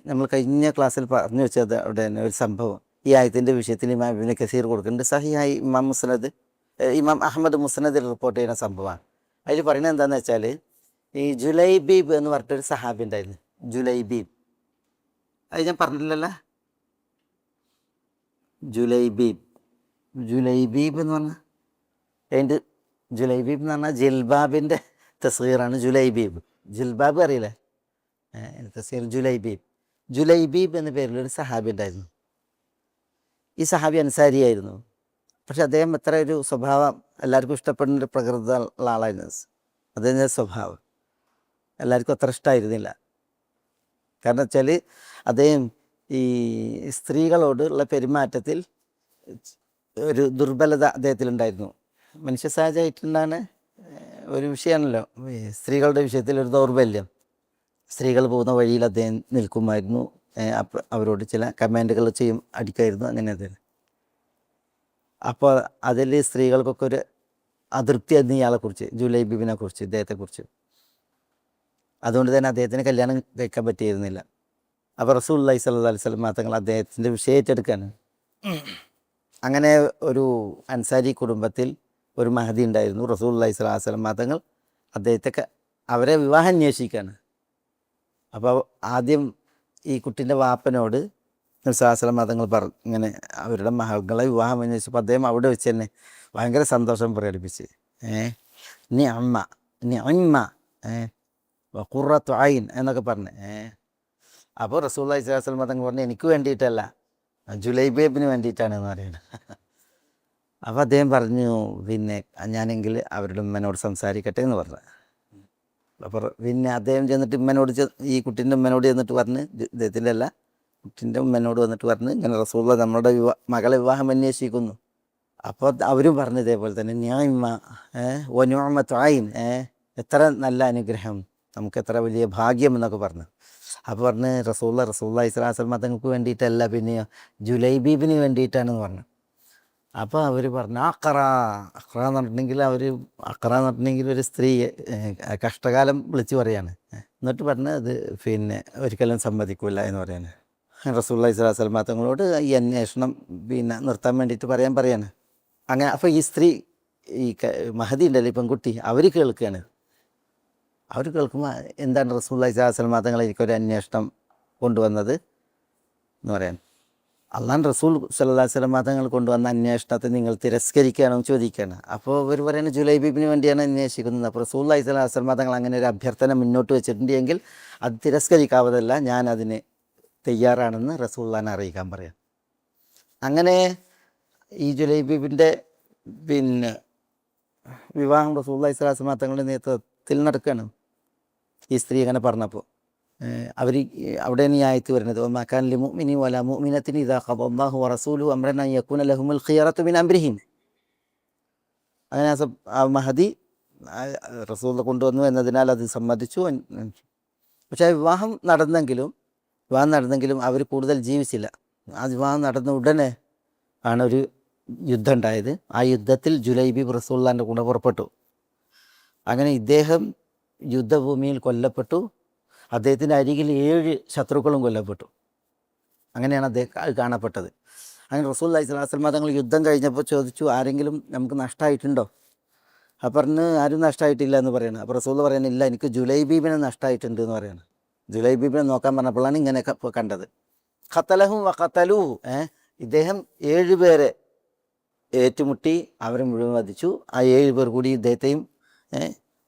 നമ്മൾ കഴിഞ്ഞ ക്ലാസ്സിൽ പറഞ്ഞു വെച്ചത് അവിടെ തന്നെ ഒരു സംഭവം. ഈ ആയത്തിൻ്റെ വിഷയത്തിൽ ഇമാം ഇബ്നു കസീർ കൊടുക്കുന്നുണ്ട്. സഹിഹായി ഇമാം അഹമ്മദ് മുസ്നദിൽ റിപ്പോർട്ട് ചെയ്യുന്ന സംഭവമാണ്. അതിൽ പറയുന്നത് എന്താണെന്ന് വെച്ചാൽ, ഈ ജുലൈബീബ് എന്ന് പറഞ്ഞിട്ടൊരു സഹാബി ഉണ്ടായിരുന്നു. ജുലൈബീബ്, അത് ഞാൻ പറഞ്ഞില്ലല്ലോ. ജുലൈബീബ് എന്ന് പറഞ്ഞാൽ അതിൻ്റെ ജുലൈബീബ് എന്ന് പറഞ്ഞാൽ ജിൽബാബിൻ്റെ തസ്ഗീറാണ് ജുലൈബീബ്. ജിൽബാബ് അറിയില്ലേ, തസ്ഗീർ ജുലൈബീബ് എന്ന പേരിലൊരു സഹാബി ഉണ്ടായിരുന്നു. ഈ സഹാബി അൻസാരിയായിരുന്നു. പക്ഷെ അദ്ദേഹം അത്ര ഒരു സ്വഭാവം എല്ലാവർക്കും ഇഷ്ടപ്പെടുന്ന ഒരു പ്രകൃത ഉള്ള ആളായിരുന്നു. അദ്ദേഹത്തിൻ്റെ സ്വഭാവം എല്ലാവർക്കും അത്ര ഇഷ്ടമായിരുന്നില്ല. കാരണം വെച്ചാൽ അദ്ദേഹം ഈ സ്ത്രീകളോടുള്ള പെരുമാറ്റത്തിൽ ഒരു ദുർബലത അദ്ദേഹത്തിലുണ്ടായിരുന്നു. മനുഷ്യ സഹജമായിട്ടുണ്ടാകുന്ന ഒരു വിഷയമാണല്ലോ സ്ത്രീകളുടെ വിഷയത്തിൽ ഒരു ദൗർബല്യം. സ്ത്രീകൾ പോകുന്ന വഴിയിൽ അദ്ദേഹം നിൽക്കുമായിരുന്നു, അവരോട് ചില കമാൻഡുകൾ അടിക്കുമായിരുന്നു, അങ്ങനെ തന്നെ. അപ്പോൾ അതിൽ സ്ത്രീകൾക്കൊക്കെ ഒരു അതൃപ്തിയായിരുന്നു ഇയാളെക്കുറിച്ച്, ജുലൈബീബിനെ കുറിച്ച്, ഇദ്ദേഹത്തെക്കുറിച്ച്. അതുകൊണ്ട് തന്നെ അദ്ദേഹത്തിന് കല്യാണം കഴിക്കാൻ പറ്റിയിരുന്നില്ല. അപ്പോൾ റസൂലുള്ളാഹി സ്വല്ലല്ലാഹു അലൈഹി വസല്ലം തങ്ങൾ അദ്ദേഹത്തിൻ്റെ വിഷയം ഏറ്റെടുക്കുകയാണ്. അങ്ങനെ ഒരു അൻസാരി കുടുംബത്തിൽ ഒരു മഹദി ഉണ്ടായിരുന്നു. റസൂലുള്ളാഹി സ്വല്ലല്ലാഹു അലൈഹി വസല്ലം തങ്ങൾ അവരെ വിവാഹം അന്വേഷിക്കുകയാണ്. അപ്പോൾ ആദ്യം ഈ കുട്ടീൻ്റെ വാപ്പനോട് നബി സ്വല്ലല്ലാഹു അലൈഹി വസല്ലം തങ്ങൾ പറഞ്ഞു, ഇങ്ങനെ അവരുടെ മകളെ വിവാഹം അന്വേഷിച്ചപ്പോൾ അദ്ദേഹം അവിടെ വെച്ച് തന്നെ ഭയങ്കര സന്തോഷം പ്രകടിപ്പിച്ച്, നിഅമ്മ ഖുറത്തു ഐൻ എന്നൊക്കെ പറഞ്ഞ്. അപ്പോൾ റസൂലുള്ളാഹി സ്വല്ലല്ലാഹു അലൈഹി വസല്ലം തങ്ങൾ പറഞ്ഞു, എനിക്ക് വേണ്ടിയിട്ടല്ല, ജുലൈബീബിന് വേണ്ടിയിട്ടാണെന്ന് പറയുന്നത്. അപ്പോൾ അദ്ദേഹം പറഞ്ഞു, പിന്നെ ഞാനെങ്കിൽ അവരുടെ ഉമ്മനോട് സംസാരിക്കട്ടെ എന്ന് പറഞ്ഞു. അപ്പോൾ പിന്നെ അദ്ദേഹം ചെന്നിട്ട് ഈ കുട്ടീൻ്റെ ഉമ്മനോട് ചെന്നിട്ട് പറഞ്ഞ്, ഇദ്ദേഹത്തിൻ്റെ അല്ല, കുട്ടീൻ്റെ ഉമ്മനോട് വന്നിട്ട് പറഞ്ഞ്, ഇങ്ങനെ റസൂലുള്ളാഹി നമ്മുടെ മകളെ വിവാഹം അന്വേഷിക്കുന്നു. അപ്പോൾ അവരും പറഞ്ഞു ഇതേപോലെ തന്നെ, നിഅമ്മ വനിഅമത്തു ഐൻ, എത്ര നല്ല അനുഗ്രഹം, നമുക്ക് എത്ര വലിയ ഭാഗ്യം എന്നൊക്കെ പറഞ്ഞു. അപ്പോൾ പറഞ്ഞ് റസൂലുള്ളാഹി സ്വല്ലല്ലാഹു അലൈഹി വസല്ലം തങ്ങൾക്ക് വേണ്ടിയിട്ടല്ല, പിന്നെ ജുലൈബീബിന് വേണ്ടിയിട്ടാണെന്ന് പറഞ്ഞു. അപ്പോൾ അവർ പറഞ്ഞു അഖറ എന്ന് പറഞ്ഞിട്ടുണ്ടെങ്കിൽ ഒരു സ്ത്രീ കഷ്ടകാലം വിളിച്ച് പറയാണ്. എന്നിട്ട് പറഞ്ഞ് അത് പിന്നെ ഒരിക്കലും സമ്മതിക്കില്ല എന്ന് പറയാണ്. റസൂലുള്ളാഹി സ്വല്ലല്ലാഹു അലൈഹി വസല്ലം തങ്ങളോട് ഈ അന്വേഷണം പിന്നെ നിർത്താൻ വേണ്ടിയിട്ട് പറയാണ്. അങ്ങനെ അപ്പോൾ ഈ സ്ത്രീ, ഈ മഹദി ഉണ്ടല്ലോ, ഈ പെൺകുട്ടി, അവർ കേൾക്കുകയാണ്. അവർ കേൾക്കുമ്പോൾ എന്താണ് റസൂലുള്ളാഹി സ്വല്ലല്ലാഹു അലൈഹി വസല്ലം തങ്ങൾ എനിക്കൊരു അന്വേഷണം കൊണ്ടുവന്നത് എന്ന് പറയാൻ. അള്ളാഹു റസൂൽ സ്വല്ലല്ലാഹു അലൈഹി വസല്ലം തങ്ങൾ കൊണ്ടുവന്ന അന്വേഷണത്തെ നിങ്ങൾ തിരസ്കരിക്കുകയാണോ എന്ന് ചോദിക്കുകയാണ്. അപ്പോൾ ഇവർ പറയുന്നത് ജുലൈബീബിന് വേണ്ടിയാണ് അന്വേഷിക്കുന്നത്. അപ്പോൾ റസൂലുള്ളാഹി സ്വല്ലല്ലാഹു അലൈഹി വസല്ലം തങ്ങൾ അങ്ങനെ ഒരു അഭ്യർത്ഥന മുന്നോട്ട് വെച്ചിട്ടുണ്ടെങ്കിൽ അത് തിരസ്കരിക്കാവതല്ല, ഞാൻ അതിന് തയ്യാറാണെന്ന് റസൂലുള്ളാഹിനെ അറിയിക്കാൻ പറയാം. അങ്ങനെ ഈ ജുലൈബീബിൻ്റെ പിന്നെ വിവാഹം റസൂലുള്ളാഹി സ്വല്ലല്ലാഹു അലൈഹി വസല്ലം തങ്ങളുടെ നേതൃത്വത്തിൽ നടക്കുകയാണ്. ഈ സ്ത്രീ അങ്ങനെ പറഞ്ഞപ്പോൾ അവർ അവിടെയാണ് ഈ ആയത്ത് വരുന്നത്, വമാ കാന ലിമുഅ്മിനിൻ വലാ മുഅ്മിനത്തിൻ ഇദാ ഖദല്ലാഹു വറസൂലുഹു അംറൻ അൻ യകൂന ലഹുമുൽ ഖിയറത്തു മിൻ അംരിഹിം. അങ്ങനെ ആ മഹദി റസൂൽ കൊണ്ടുവന്നു എന്നതിനാൽ അത് സമ്മതിച്ചു. പക്ഷേ വിവാഹം നടന്നെങ്കിലും അവർ കൂടുതൽ ജീവിച്ചില്ല. ആ വിവാഹം നടന്ന ഉടനെ ആണ് ഒരു യുദ്ധം ഉണ്ടായത്. ആ യുദ്ധത്തിൽ ജുലൈബീബ് റസൂലുള്ളാഹിൻ്റെ കൂടെ പുറപ്പെട്ടു. അങ്ങനെ ഇദ്ദേഹം യുദ്ധഭൂമിയിൽ കൊല്ലപ്പെട്ടു. അദ്ദേഹത്തിൻ്റെ അരികിൽ 7 ശത്രുക്കളും കൊല്ലപ്പെട്ടു. അങ്ങനെയാണ് അദ്ദേഹം കാണപ്പെട്ടത്. അങ്ങനെ റസൂലുള്ളാഹി സ്വല്ലല്ലാഹു അലൈഹി വസല്ലം തങ്ങൾ യുദ്ധം കഴിഞ്ഞപ്പോൾ ചോദിച്ചു, ആരെങ്കിലും നമുക്ക് നഷ്ടമായിട്ടുണ്ടോ? അപ്പോൾ പറഞ്ഞ് ആരും നഷ്ടമായിട്ടില്ല എന്ന് പറയണം. അപ്പോൾ റസൂൽ പറയുന്നില്ല, എനിക്ക് ജുലൈബീബിനെ നഷ്ടമായിട്ടുണ്ട് എന്ന് പറയണം. ജുലൈബീബിനെ നോക്കാൻ പറഞ്ഞപ്പോഴാണ് ഇങ്ങനെയൊക്കെ കണ്ടത്. ഖത്തലഹും വ ഖത്തലൂഹു, ഇദ്ദേഹം 7 പേരെ ഏറ്റുമുട്ടി അവരെ മുഴുവൻ വധിച്ചു. ആ 7 പേർ കൂടി ഇദ്ദേഹത്തെയും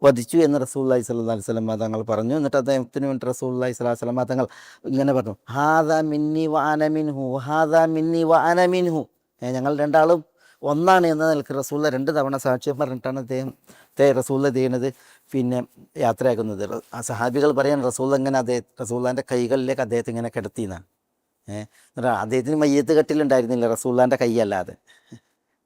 വധിച്ചു എന്ന് റസൂലുള്ളാഹി സ്വല്ലല്ലാഹു അലൈഹി വസല്ലം തങ്ങൾ പറഞ്ഞു. എന്നിട്ട് അദ്ദേഹത്തിന് വേണ്ടി റസൂലുള്ളാഹി സ്വല്ലല്ലാഹു അലൈഹി വസല്ലം തങ്ങൾ ഇങ്ങനെ പറഞ്ഞു, ഹാദാ മിന്നി വ അന മിൻഹു, ഹാദാ മിന്നി വ അന മിൻഹു, ഞങ്ങൾ രണ്ടാളും ഒന്നാണ് എന്ന നിലക്ക് റസൂലുള്ള 2 തവണ സാക്ഷ്യം പറഞ്ഞിട്ടാണ് റസൂലുള്ള ചെയ്യുന്നത്, പിന്നെ യാത്രയാക്കുന്നത്. ആ സഹാബികൾ പറയാൻ റസൂലുള്ളാഹിൻ്റെ കൈകളിലേക്ക് അദ്ദേഹത്തെ ഇങ്ങനെ കിടത്തിയെന്നാണ്. അദ്ദേഹത്തിന് മയ്യത്ത് കെട്ടിലുണ്ടായിരുന്നില്ല, റസൂലുള്ളാഹിൻ്റെ കൈയല്ലാതെ.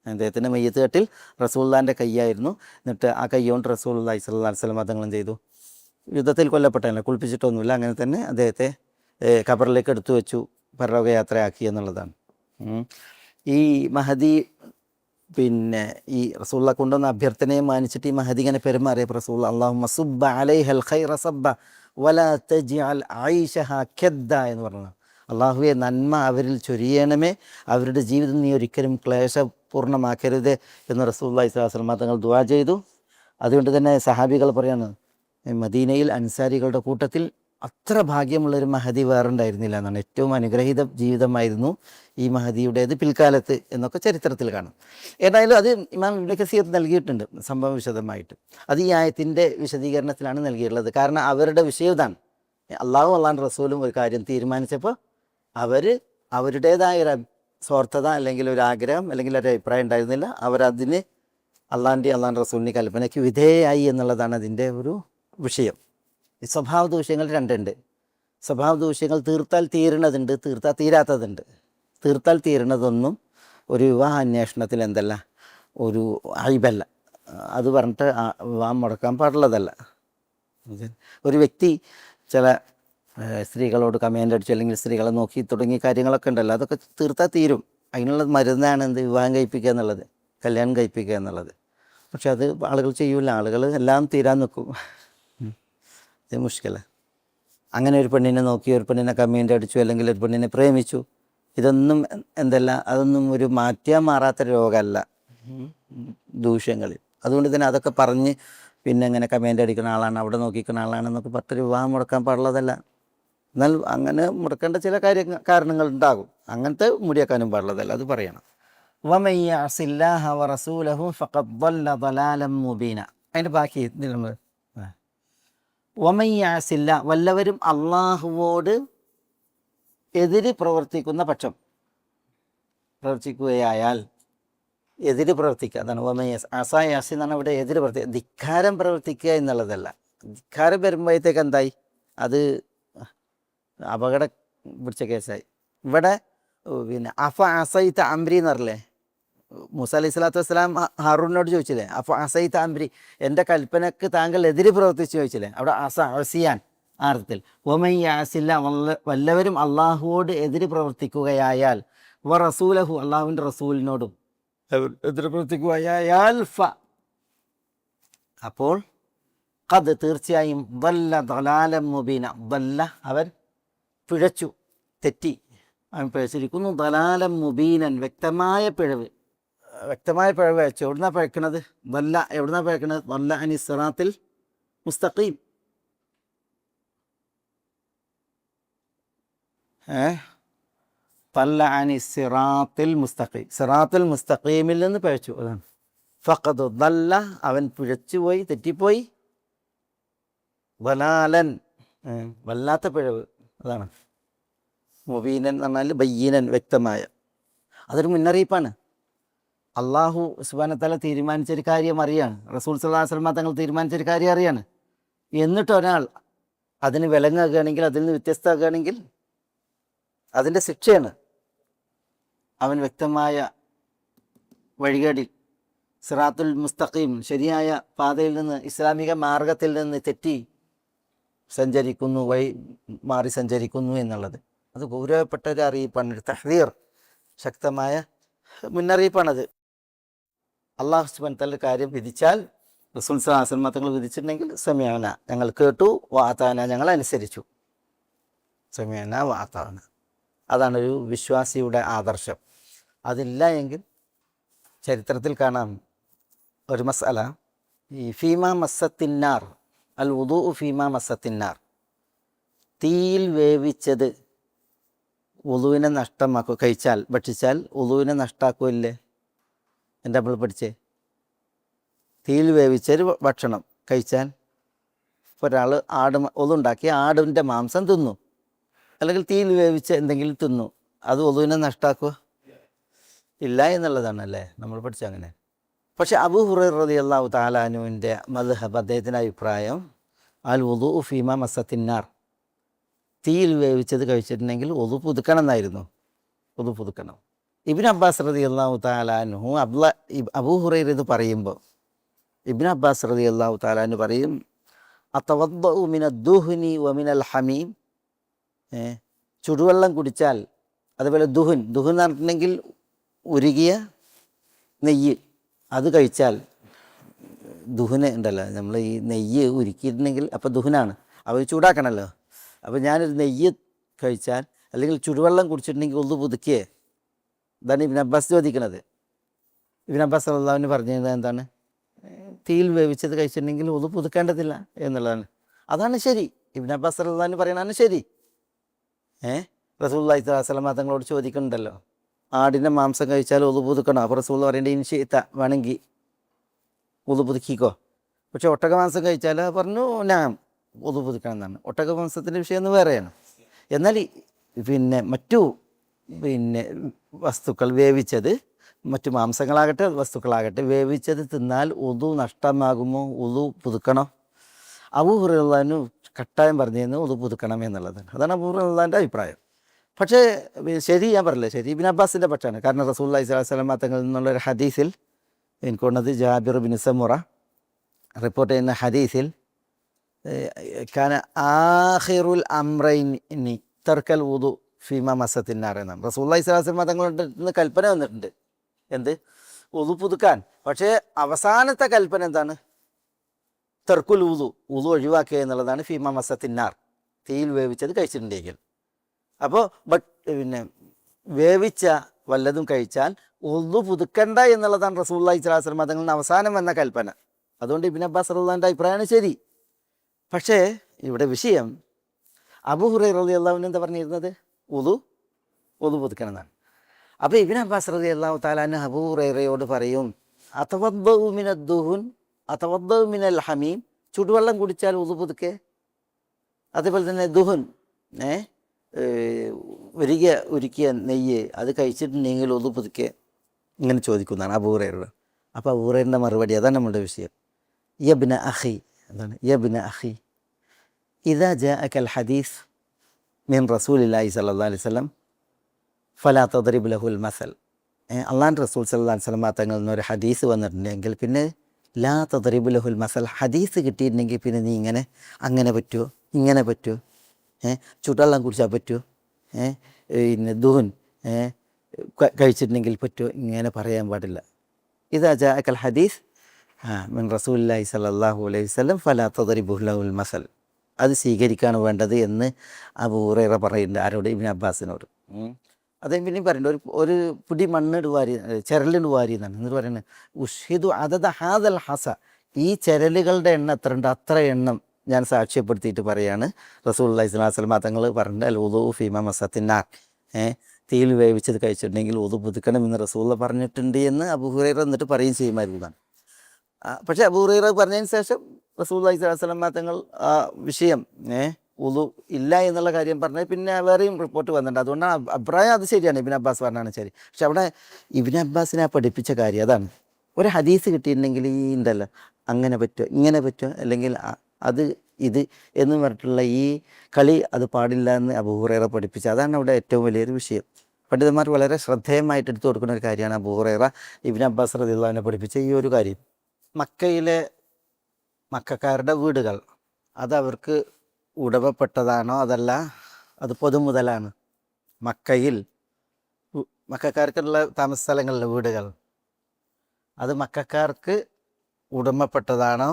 അദ്ദേഹത്തിൻ്റെ മയ്യത്ത് കെട്ടിൽ റസൂലുള്ളാഹിൻ്റെ കൈയായിരുന്നു. എന്നിട്ട് ആ കൈ കൊണ്ട് റസൂലുള്ളാഹി സ്വല്ലല്ലാഹു അലൈഹി വസല്ലം തങ്ങളും ചെയ്തു, യുദ്ധത്തിൽ കൊല്ലപ്പെട്ടതല്ല, കുളിപ്പിച്ചിട്ടൊന്നുമില്ല, അങ്ങനെ തന്നെ അദ്ദേഹത്തെ ഖബറിലേക്ക് എടുത്തു വെച്ചു. പരലോകയാത്രയാക്കി എന്നുള്ളതാണ്. ഈ മഹദി പിന്നെ ഈ റസൂള്ള കൊണ്ടുവന്ന അഭ്യർത്ഥനയെ മാനിച്ചിട്ട് ഈ മഹദി ഇങ്ങനെ പെരുമാറിയപ്പോൾ റസൂൽ അല്ലാഹുമ്മ സുബ്ബ അലൈഹൽ ഖൈറ സബ്ബ വലാ തജ്അൽ ഐശഹ കദ്ദ എന്ന് പറഞ്ഞു. അള്ളാഹുവെ നന്മ അവരിൽ ചൊരിയണമേ, അവരുടെ ജീവിതം നീ ഒരിക്കലും ക്ലേശപൂർണ്ണമാക്കരുത് എന്ന് റസൂലുള്ളാഹി സ്വല്ലല്ലാഹു അലൈഹി വസല്ലം തങ്ങൾ ദുആ ചെയ്തു. അതുകൊണ്ട് തന്നെ സഹാബികൾ പറയാണ്, മദീനയിൽ അൻസാരികളുടെ കൂട്ടത്തിൽ അത്ര ഭാഗ്യമുള്ളൊരു മഹദി വേറുണ്ടായിരുന്നില്ല എന്നാണ്. ഏറ്റവും അനുഗ്രഹീത ജീവിതമായിരുന്നു ഈ മഹദിയുടേത് പിൽക്കാലത്ത് എന്നൊക്കെ ചരിത്രത്തിൽ കാണും. ഏതായാലും അത് ഇമാം ഇബ്നു കസീർ നൽകിയിട്ടുണ്ട് സംഭവം വിശദമായിട്ട്. അത് ഈ ആയത്തിൻ്റെ വിശദീകരണത്തിലാണ് നൽകിയിട്ടുള്ളത്. കാരണം അവരുടെ വിഷയം ഇതാണ്, അള്ളാഹും അള്ളാഹുവിൻ്റെ റസൂലും ഒരു കാര്യം തീരുമാനിച്ചപ്പോൾ അവർ അവരുടേതായ ഒരു സ്വാർത്ഥത അല്ലെങ്കിൽ ഒരു ആഗ്രഹം അല്ലെങ്കിൽ ഒരു അഭിപ്രായം ഉണ്ടായിരുന്നില്ല. അവരതിന് അള്ളാഹിൻ്റെ റസൂലിൻ്റെ കൽപ്പനയ്ക്ക് വിധേയമായി എന്നുള്ളതാണ് അതിൻ്റെ ഒരു വിഷയം. ഈ സ്വഭാവ ദൂഷ്യങ്ങൾ രണ്ടുണ്ട്. സ്വഭാവ ദൂഷ്യങ്ങൾ തീർത്താൽ തീരണതുണ്ട്, തീർത്താൽ തീരാത്തതുണ്ട്. തീർത്താൽ തീരണതൊന്നും ഒരു വിവാഹ അന്വേഷണത്തിൽ എന്തല്ല, ഒരു ഐബല്ല. അത് പറഞ്ഞിട്ട് വിവാഹം മുടക്കാൻ പാടുള്ളതല്ല. ഒരു വ്യക്തി ചില സ്ത്രീകളോട് കമൻ്റ് അടിച്ചു അല്ലെങ്കിൽ സ്ത്രീകളെ നോക്കി തുടങ്ങിയ കാര്യങ്ങളൊക്കെ ഉണ്ടല്ലോ, അതൊക്കെ തീർത്താൽ തീരും. അതിനുള്ള മരുന്നാണ് എന്ത്, വിവാഹം കഴിപ്പിക്കുക എന്നുള്ളത്, കല്യാണം കഴിപ്പിക്കുക എന്നുള്ളത്. പക്ഷെ അത് ആളുകൾ ചെയ്യൂല. ആളുകൾ എല്ലാം തീരാൻ നിൽക്കും. ഇത് മുഷ്കില. അങ്ങനെ ഒരു പെണ്ണിനെ നോക്കി, ഒരു പെണ്ണിനെ കമൻ്റ് അടിച്ചു, അല്ലെങ്കിൽ ഒരു പെണ്ണിനെ പ്രേമിച്ചു, ഇതൊന്നും എന്തല്ല, അതൊന്നും ഒരു മാറ്റിയാൽ മാറാത്ത രോഗമല്ല ദൂഷ്യങ്ങളിൽ. അതുകൊണ്ട് തന്നെ അതൊക്കെ പറഞ്ഞ് പിന്നെ ഇങ്ങനെ കമൻ്റ് അടിക്കുന്ന ആളാണ്, അവിടെ നോക്കിക്കുന്ന ആളാണെന്നൊക്കെ പറഞ്ഞിട്ട് വിവാഹം മുടക്കാൻ പാടുള്ളതല്ല. എന്നാൽ അങ്ങനെ മുടക്കേണ്ട ചില കാരണങ്ങൾ ഉണ്ടാകും. അങ്ങനത്തെ മുടിയാക്കാനും പാടുള്ളതല്ല, അത് പറയണം. വമൻ യഅസില്ലാഹ വറസൂലഹു ഫഖദ് ضل ضلالا മുബീന. അതിൻ്റെ ബാക്കി ഇതിൽ നമ്മൾ വമൻ യഅസില്ല, വല്ലവരും അള്ളാഹുവോട് എതിര് പ്രവർത്തിക്കുന്ന പക്ഷം, പ്രവർത്തിക്കുകയായാൽ, എതിര് പ്രവർത്തിക്കുക, അതാണ് വമൻ യഅസി എന്നാണ് ഇവിടെ എതിര് പ്രവർത്തിക്കുക. ധിക്കാരം പ്രവർത്തിക്കുക എന്നുള്ളതല്ല. ധിക്കാരം വരുമ്പോഴത്തേക്ക് എന്തായി, അത് അപകടം പിടിച്ച കേസായി. ഇവിടെ പിന്നെ അഫ അസൈത അംരി എന്ന് പറഞ്ഞില്ലേ, മൂസ അലൈഹി സ്വലാത്തു വസ്സലാം ഹാറൂനോട് ചോദിച്ചില്ലേ, അഫ അസൈത അംരി, എൻ്റെ കൽപ്പനക്ക് താങ്കൾ എതിര് പ്രവർത്തിച്ച് ചോദിച്ചില്ലേ. അവിടെ അസിയാൻ അർത്ഥത്തിൽ വമൻ യഅസില്ല, വല്ലവരും അള്ളാഹുവോട് എതിര് പ്രവർത്തിക്കുകയായാൽ, വ റസൂലഹു, അള്ളാഹുവിൻ്റെ റസൂലിനോടും എതിര് പ്രവർത്തിക്കുകയായാൽ, അപ്പോൾ ഖദ്, തീർച്ചയായും, ضل ضلالا മുബീന, ضل അവർ പിഴച്ചു, തെറ്റി, അവൻ പിഴച്ചിരിക്കുന്നു. ضلالا മുബീനൻ, വ്യക്തമായ പിഴവ്. വ്യക്തമായ പിഴവ് വെച്ചു. എവിടുന്നാണ് പിഴക്കണത്? ضل, എവിടുന്നാണ് പിഴക്കണത്? ضل അനി സിറാത്തിൽ മുസ്തഖീം. ضل അനി സിറാത്തിൽ മുസ്തഖീം, സിറാത്തുൽ മുസ്തഖീമിൽ നിന്ന് പിഴച്ചു. അതാണ് ഫഖദ് ضل, അവൻ പിഴച്ചുപോയി, തെറ്റിപ്പോയി. ضلاലൻ, വല്ലാത്ത പിഴവ്. അതാണ് മുബീനൻ എന്ന് പറഞ്ഞാൽ ബയ്യീനൻ, വ്യക്തമായ. അതൊരു മുന്നറിയിപ്പാണ്. അള്ളാഹു സുബ്ഹാനഹു വ തആല തീരുമാനിച്ചൊരു കാര്യം അറിയാണ്, റസൂൽ സല്ലല്ലാഹു അലൈഹി വസല്ലം തങ്ങൾ തീരുമാനിച്ചൊരു കാര്യം അറിയാണ്. എന്നിട്ട് ഒരാൾ അതിന് വിലങ്ങുകയാണെങ്കിൽ, അതിൽ നിന്ന് വ്യത്യസ്തമാകുകയാണെങ്കിൽ അതിൻ്റെ ശിക്ഷയാണ്. അവൻ വ്യക്തമായ വഴികേടിൽ, സിറാത്തുൽ മുസ്തഖീം, ശരിയായ പാതയിൽ നിന്ന്, ഇസ്ലാമിക മാർഗത്തിൽ നിന്ന് തെറ്റി സഞ്ചരിക്കുന്നു, വഴി മാറി സഞ്ചരിക്കുന്നു എന്നുള്ളത്. അത് ഗൗരവപ്പെട്ട ഒരു അറിയിപ്പാണ്, ഒരു തഹ്ദീർ, ശക്തമായ മുന്നറിയിപ്പാണത്. അള്ളാഹു സുബ്ഹാനഹു വ തആല കാര്യം വിധിച്ചാൽ, റസൂൽ സല്ലല്ലാഹു അലൈഹി വസല്ലം തങ്ങൾ വിധിച്ചിട്ടുണ്ടെങ്കിൽ സമീഅന, ഞങ്ങൾ കേട്ടു, വഅതാന, ഞങ്ങൾ അനുസരിച്ചു. സമീഅന വഅതാന, അതാണൊരു വിശ്വാസിയുടെ ആദർശം. അതില്ല എങ്കിൽ ചരിത്രത്തിൽ കാണാം ഒരു മസ്അല, ഈ ഫീമാ മസ്സത്തിന്നാർ, അൽ വുദൂ ഫീമാ മസ്സത്തിന്നാർ, തീയിൽ വേവിച്ചത് വുളുവിനെ നഷ്ടമാക്കുക, കഴിച്ചാൽ, ഭക്ഷിച്ചാൽ വുളുവിനെ നഷ്ടമാക്കുമല്ലേ? എൻ്റെ നമ്മൾ പഠിച്ചേ, തീയിൽ വേവിച്ചൊരു ഭക്ഷണം കഴിച്ചാൽ, ഒരാൾ ഒതുണ്ടാക്കി ആടിൻ്റെ മാംസം തിന്നു, അല്ലെങ്കിൽ തീയിൽ വേവിച്ച എന്തെങ്കിലും തിന്നു, അത് വുളുവിനെ നഷ്ടമാക്കുക ഇല്ല എന്നുള്ളതാണ് അല്ലേ നമ്മൾ പഠിച്ച. അങ്ങനെ. പക്ഷെ അബൂ ഹുറൈറ റളിയല്ലാഹു തആല അൻഹുവിൻ്റെ മദ്ഹബ്, അദ്ദേഹത്തിൻ്റെ അഭിപ്രായം, അൽ വുദൂ ഫീമാ മസ്സത്തിന്നാർ, തീയിൽ വേവിച്ചത് കഴിച്ചിട്ടുണ്ടെങ്കിൽ ഒതു പുതുക്കണം എന്നായിരുന്നു. ഒതു പുതുക്കണം. ഇബ്നു അബ്ബാസ് റളിയല്ലാഹു തആല അൻഹു, അബൂ ഹുറൈറ ഇത് പറയുമ്പോൾ ഇബ്നു അബ്ബാസ് റളിയല്ലാഹു തആല അൻഹു പറയും, അതവദ്ദഉ മിനദ്ദുഹ്നി വമിനൽ ഹമീം, ചുടുവെള്ളം കുടിച്ചാൽ അതുപോലെ ദുഹുൻ ദുഹുൻ എന്ന് പറഞ്ഞിട്ടുണ്ടെങ്കിൽ ഉരുകിയ നെയ്യ്, അത് കഴിച്ചാൽ ദുഹുന് ഉണ്ടല്ലോ, നമ്മൾ ഈ നെയ്യ് ഉരുക്കിയിട്ടുണ്ടെങ്കിൽ അപ്പോൾ ദുഹുനാണ്, അവർ ചൂടാക്കണമല്ലോ. അപ്പോൾ ഞാനൊരു നെയ്യ് കഴിച്ചാൽ അല്ലെങ്കിൽ ചുടുവെള്ളം കുടിച്ചിട്ടുണ്ടെങ്കിൽ ഒന്ന് പുതുക്കിയേ. ഇതാണ് ഇബ്നു അബ്ബാസ് ചോദിക്കുന്നത്. ഇബ്നു അബ്ബാസ് റളിയല്ലാഹു പറഞ്ഞത് എന്താണ്? തീയിൽ വേവിച്ചത് കഴിച്ചിട്ടുണ്ടെങ്കിൽ ഒന്ന് പുതുക്കേണ്ടതില്ല എന്നുള്ളതാണ്. അതാണ് ശരി. ഇബ്നു അബ്ബാസ് റളിയല്ലാഹു പറയണതാണ് ശരി. റസൂലുള്ളാഹി സ്വല്ലല്ലാഹു അലൈഹി വസല്ലം തങ്ങളോട് ചോദിക്കുന്നുണ്ടല്ലോ, ആടിൻ്റെ മാംസം കഴിച്ചാൽ ഒതു പുതുക്കണം. അപ്പോൾ റസൂൽ പറയേണ്ടത് ഇൻഷിഇത, വേണമെങ്കിൽ ഒതു പുതുക്കിക്കോ. പക്ഷെ ഒട്ടക മാംസം കഴിച്ചാൽ പറഞ്ഞു ഞാൻ ഒതു പുതുക്കണം എന്നാണ്. ഒട്ടക മാംസത്തിൻ്റെ വിഷയം ഒന്ന് വേറെയാണ്. എന്നാൽ മറ്റു വസ്തുക്കൾ വേവിച്ചത്, മറ്റു മാംസങ്ങളാകട്ടെ വസ്തുക്കളാകട്ടെ വേവിച്ചത് തിന്നാൽ ഒതു നഷ്ടമാകുമോ? ഒതു പുതുക്കണോ? അബൂ ഹുറൈറ റളിയല്ലാഹു കട്ടായം പറഞ്ഞിരുന്നു ഒതു പുതുക്കണം എന്നുള്ളതാണ്. അതാണ് അബൂ ഹുറൈറ റളിയല്ലാഹുവിൻ്റെ അഭിപ്രായം. പക്ഷേ ശരി, ഞാൻ പറഞ്ഞില്ല, ശരി ഇബ്നു അബ്ബാസിൻ്റെ പക്ഷമാണ്. കാരണം റസൂലുള്ളാഹി സ്വല്ലല്ലാഹു അലൈഹി വസല്ലം തങ്ങളിൽ നിന്നുള്ളൊരു ഹദീസിൽ, എനിക്ക് തോന്നുന്നത് ജാബിർ ബിൻ സമുറ റിപ്പോർട്ട് ചെയ്യുന്ന ഹദീസിൽ, കാന ആഖിറുൽ അംറൈനി തർക്കൽ വുദു ഫീമ മസത്തിന്നാർ എന്നാണ്. റസൂലുള്ളാഹി സ്വല്ലല്ലാഹു അലൈഹി വസല്ലം തങ്ങളുടെ നിന്ന് കൽപ്പന വന്നിട്ടുണ്ട്, എന്ത്? വുദു പുതുക്കാൻ. പക്ഷേ അവസാനത്തെ കൽപ്പന എന്താണ്? തർക്കുൽ വുദു, വുദു ഒഴിവാക്കുക എന്നുള്ളതാണ്. ഫീമ മസത്തിന്നാർ, തീയിൽ വേവിച്ചത് കഴിച്ചിട്ടുണ്ടെങ്കിൽ. അപ്പോൾ വേവിച്ച വല്ലതും കഴിച്ചാൽ വുദു പുതുക്കണ്ട എന്നുള്ളതാണ് റസൂലുള്ളാഹി സ്വല്ലല്ലാഹു അലൈഹി വസല്ലം തങ്ങളിൽ നിന്ന് അവസാനം വന്ന കൽപ്പന. അതുകൊണ്ട് ഇബ്നു അബ്ബാസ് റളിയല്ലാഹുവിൻ്റെ അഭിപ്രായമാണ് ശരി. പക്ഷേ ഇവിടെ വിഷയം, അബൂ ഹുറൈറ റളിയല്ലാഹു അൻഹു എന്താ പറഞ്ഞിരുന്നത്? വുദു പുതുക്കണം എന്നാണ്. അപ്പോൾ ഇബ്നു അബ്ബാസ് റളിയല്ലാഹു തആല അൻഹു അബൂ ഹുറൈറയോട് പറയും, അതവദ്ദഉ മിനദ് ദുഹുൻ അതവദ്ദഉ മിനൽ ഹമീം, ചുടുവെള്ളം കുടിച്ചാൽ വുദു പുതുക്കേ. അതേപോലെ തന്നെ ദുഹുൻ, ഉരുക്കിയ നെയ്യ്, അത് കഴിച്ചിട്ടുണ്ടെങ്കിൽ വുദു പുതുക്കേ, ഇങ്ങനെ ചോദിക്കുന്നതാണ് അബൂ ഹുറൈറ. അപ്പോൾ അബൂ ഹുറൈറയുടെ മറുപടി, അതാണ് നമ്മുടെ വിഷയം. യബ്ന അഖി, എന്താണ്? യബ്ന അഖി ഇദാ ജാഅകൽ ഹദീസ് മിൻ റസൂലില്ലാഹി സ്വല്ലല്ലാഹു അലൈഹി വസല്ലം ഫലാ തദ്രിബ് ലഹുൽ മസൽ. അള്ളാഹുവിൻ്റെ റസൂൽ സ്വല്ലല്ലാഹു അലൈഹി വസല്ലം തങ്ങളിൽ നിന്നൊരു ഹദീസ് വന്നിട്ടുണ്ടെങ്കിൽ പിന്നെ ലാ തദ്രിബ് ലഹുൽ മസൽ, ഹദീസ് കിട്ടിയിട്ടുണ്ടെങ്കിൽ പിന്നെ നീ അങ്ങനെ പറ്റുമോ, ഇങ്ങനെ പറ്റുമോ, ചുടുവെള്ളം കുടിച്ചാൽ പറ്റുമോ, ദുഹുൻ കഴിച്ചിട്ടുണ്ടെങ്കിൽ പറ്റുമോ, ഇങ്ങനെ പറയാൻ പാടില്ല. ഇദാ ജാഅകൽ ഹദീസ് മിൻ റസൂലില്ലാഹി സ്വല്ലല്ലാഹു അലൈഹി വസല്ലം ഫലാ തദ്രിബു ലഹുൽ മസൽ, അത് സ്വീകരിക്കാണ് വേണ്ടത് എന്ന് അബൂ ഹുറൈറ പറയുന്നുണ്ട്. ആരോട്? ഇബ്നു അബ്ബാസിനോട്. അദ്ദേഹം പിന്നെയും പറയുന്നുണ്ട്, ഒരു പിടി മണ്ണിട് വാരി, ചിരലിട് വാരി എന്നാണ്. എന്നിട്ട് പറയുന്നത്, ഉഷ്ഹിദു അതദ ഹാദൽ ഹസ, ഈ ചിരലുകളുടെ എണ്ണം എത്ര ഉണ്ട് അത്ര എണ്ണം ഞാൻ സാക്ഷ്യപ്പെടുത്തിയിട്ട് പറയാണ് റസൂലുള്ളാഹി സ്വല്ലല്ലാഹു അലൈഹി വസല്ലം തങ്ങൾ പറഞ്ഞിട്ട് അൽ വുദൂ ഫീമ മസത്തിന്നാർ, തീയിൽ വേവിച്ചത് കഴിച്ചിട്ടുണ്ടെങ്കിൽ വുദു പുതുക്കണം എന്ന് റസൂലുള്ള പറഞ്ഞിട്ടുണ്ട് എന്ന് അബൂ ഹുറൈറ എന്നിട്ട് പറയും ചെയ്യുമായിരുന്നതാണ്. പക്ഷേ അബൂ ഹുറൈറ പറഞ്ഞതിന് ശേഷം റസൂലുള്ളാഹി സ്വല്ലല്ലാഹു അലൈഹി വസല്ലം തങ്ങൾ ആ വിഷയം വുദു ഇല്ല എന്നുള്ള കാര്യം പറഞ്ഞത് പിന്നെ വേറെയും റിപ്പോർട്ട് വന്നിട്ടുണ്ട്. അതുകൊണ്ടാണ് അഭിപ്രായം അത് ശരിയാണ്, ഇബ്നു അബ്ബാസ് പറഞ്ഞാണ് ശരി. പക്ഷെ അവിടെ ഇബ്നു അബ്ബാസിനെ പഠിപ്പിച്ച കാര്യം അതാണ്. ഒരു ഹദീസ് കിട്ടിയിട്ടുണ്ടെങ്കിൽ ഈ ഉണ്ടല്ലോ, അങ്ങനെ പറ്റുമോ, ഇങ്ങനെ പറ്റുമോ, അല്ലെങ്കിൽ അത് ഇത് എന്ന് പറഞ്ഞിട്ടുള്ള ഈ കളി അത് പാടില്ല എന്ന് അബൂ ഹുറൈറ പഠിപ്പിച്ച, അതാണ് അവിടെ ഏറ്റവും വലിയൊരു വിഷയം. പണ്ഡിതന്മാർ വളരെ ശ്രദ്ധേയമായിട്ട് എടുത്തു കൊടുക്കുന്ന ഒരു കാര്യമാണ് അബൂ ഹുറൈറ ഇബ്നു അബ്ബാസ് റളിയല്ലാഹു അൻഹു പഠിപ്പിച്ച ഈ ഒരു കാര്യം. മക്കയിലെ മക്കക്കാരുടെ വീടുകൾ അത് അവർക്ക് ഉടമപ്പെട്ടതാണോ അതല്ല അത് പൊതുമുതലാണ്? മക്കയിൽ മക്കക്കാർക്കുള്ള താമസ സ്ഥലങ്ങളിലെ വീടുകൾ അത് മക്കക്കാർക്ക് ഉടമപ്പെട്ടതാണോ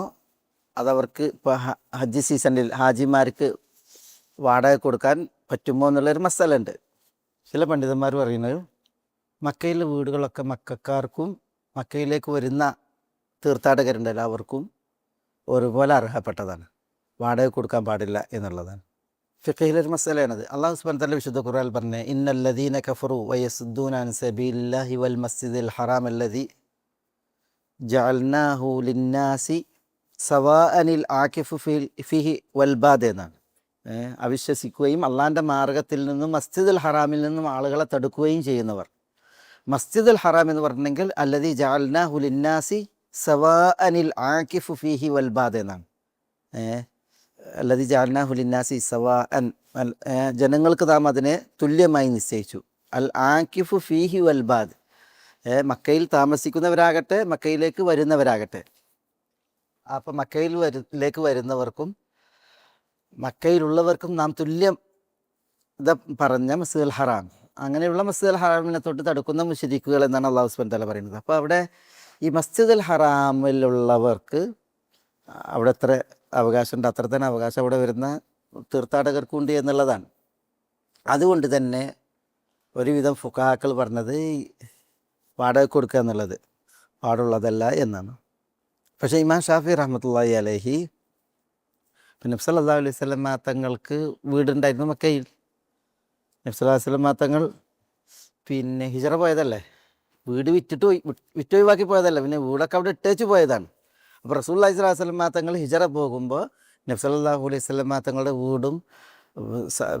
അതവർക്ക് ഇപ്പോൾ ഹജ്ജ് സീസണിൽ ഹാജിമാർക്ക് വാടക കൊടുക്കാൻ പറ്റുമോ എന്നുള്ളൊരു മസലുണ്ട്. ചില പണ്ഡിതന്മാർ പറയുന്നത് മക്കയിലെ വീടുകളൊക്കെ മക്കക്കാർക്കും മക്കയിലേക്ക് വരുന്ന തീർത്ഥാടകരുണ്ടല്ലോ അവർക്കും ഒരുപോലെ അർഹപ്പെട്ടതാണ്, വാടക കൊടുക്കാൻ പാടില്ല എന്നുള്ളതാണ്. ഫിഖഹിലൊരു മസലയാണത്. അല്ലാഹു സുബ്ഹാനഹു വ തആല വിശുദ്ധ ഖുർആനിൽ പറഞ്ഞ ഇന്നല്ലദീന കഫറു വയസുദ്ദൂന അൻ സബീലില്ലാഹി വൽ മസ്ജിദിൽ ഹറാം അല്ലദീ ജഅൽനാഹു ലിന്നാസി സവാഅനിൽ ആകിഫു ഫിഹി വൽ ബാദ് എന്നാണ്. അവിശ്വസിക്കുകയും അള്ളാഹിൻ്റെ മാർഗത്തിൽ നിന്നും മസ്ജിദുൽ ഹറാമിൽ നിന്നും ആളുകളെ തടുക്കുകയും ചെയ്യുന്നവർ. മസ്ജിദുൽ ഹറാം എന്ന് പറഞ്ഞെങ്കിൽ അല്ലദീ ജഅൽനാഹു ലിന്നാസി സവാഅനിൽ ആകിഫു ഫിഹി വൽ ബാദ് എന്നാണ്. അല്ലദീ ജഅൽനാഹു ലിന്നാസി സവാഅൻ, ജനങ്ങൾക്ക് നാം അതിനെ തുല്യമായി നിശ്ചയിച്ചു. അൽ ആകിഫു ഫീഹി വൽ ബാദ്, മക്കയിൽ താമസിക്കുന്നവരാകട്ടെ മക്കയിലേക്ക് വരുന്നവരാകട്ടെ. അപ്പം മക്കയിലേക്ക് വരുന്നവർക്കും മക്കയിലുള്ളവർക്കും നാം തുല്യം പറഞ്ഞ മസ്ജിദുൽ ഹറാം അങ്ങനെയുള്ള മസ്ജിദുൽ ഹറാമിനെ തൊട്ട് തടുക്കുന്ന മുശ്രിക്കുകൾ എന്നാണ് അള്ളാഹു സുബ്ഹാനഹു വ തആല പറയുന്നത്. അപ്പോൾ അവിടെ ഈ മസ്ജിദുൽ ഹറാമിലുള്ളവർക്ക് അവിടെ എത്ര അവകാശമുണ്ട് അത്ര തന്നെ അവകാശം അവിടെ വരുന്ന തീർത്ഥാടകർക്കുണ്ട് എന്നുള്ളതാണ്. അതുകൊണ്ട് തന്നെ ഒരുവിധം ഫുഖഹാക്കൾ പറഞ്ഞത് വാടക കൊടുക്കുക എന്നുള്ളത് പാടുള്ളതല്ല എന്നാണ്. പക്ഷേ ഇമാം ഷാഫി റഹ്മത്തുള്ളാഹി അലൈഹി നബി സല്ലല്ലാഹു അലൈഹി വസല്ലം തങ്ങൾക്ക് വീടുണ്ടായിരുന്നു മക്കയിൽ. നബി സല്ലല്ലാഹു അലൈഹി വസല്ലം തങ്ങൾ പിന്നെ ഹിജറ പോയതല്ലേ, വീട് വിറ്റൊഴിവാക്കി പോയതല്ല, പിന്നെ വീടൊക്കെ അവിടെ ഇട്ടേച്ച് പോയതാണ്. അപ്പോൾ റസൂലുള്ളാഹി സ്വല്ലല്ലാഹു അലൈഹി വസല്ലം തങ്ങൾ ഹിജറ പോകുമ്പോൾ നബി സല്ലല്ലാഹു അലൈഹി വസല്ലം തങ്ങളുടെ വീടും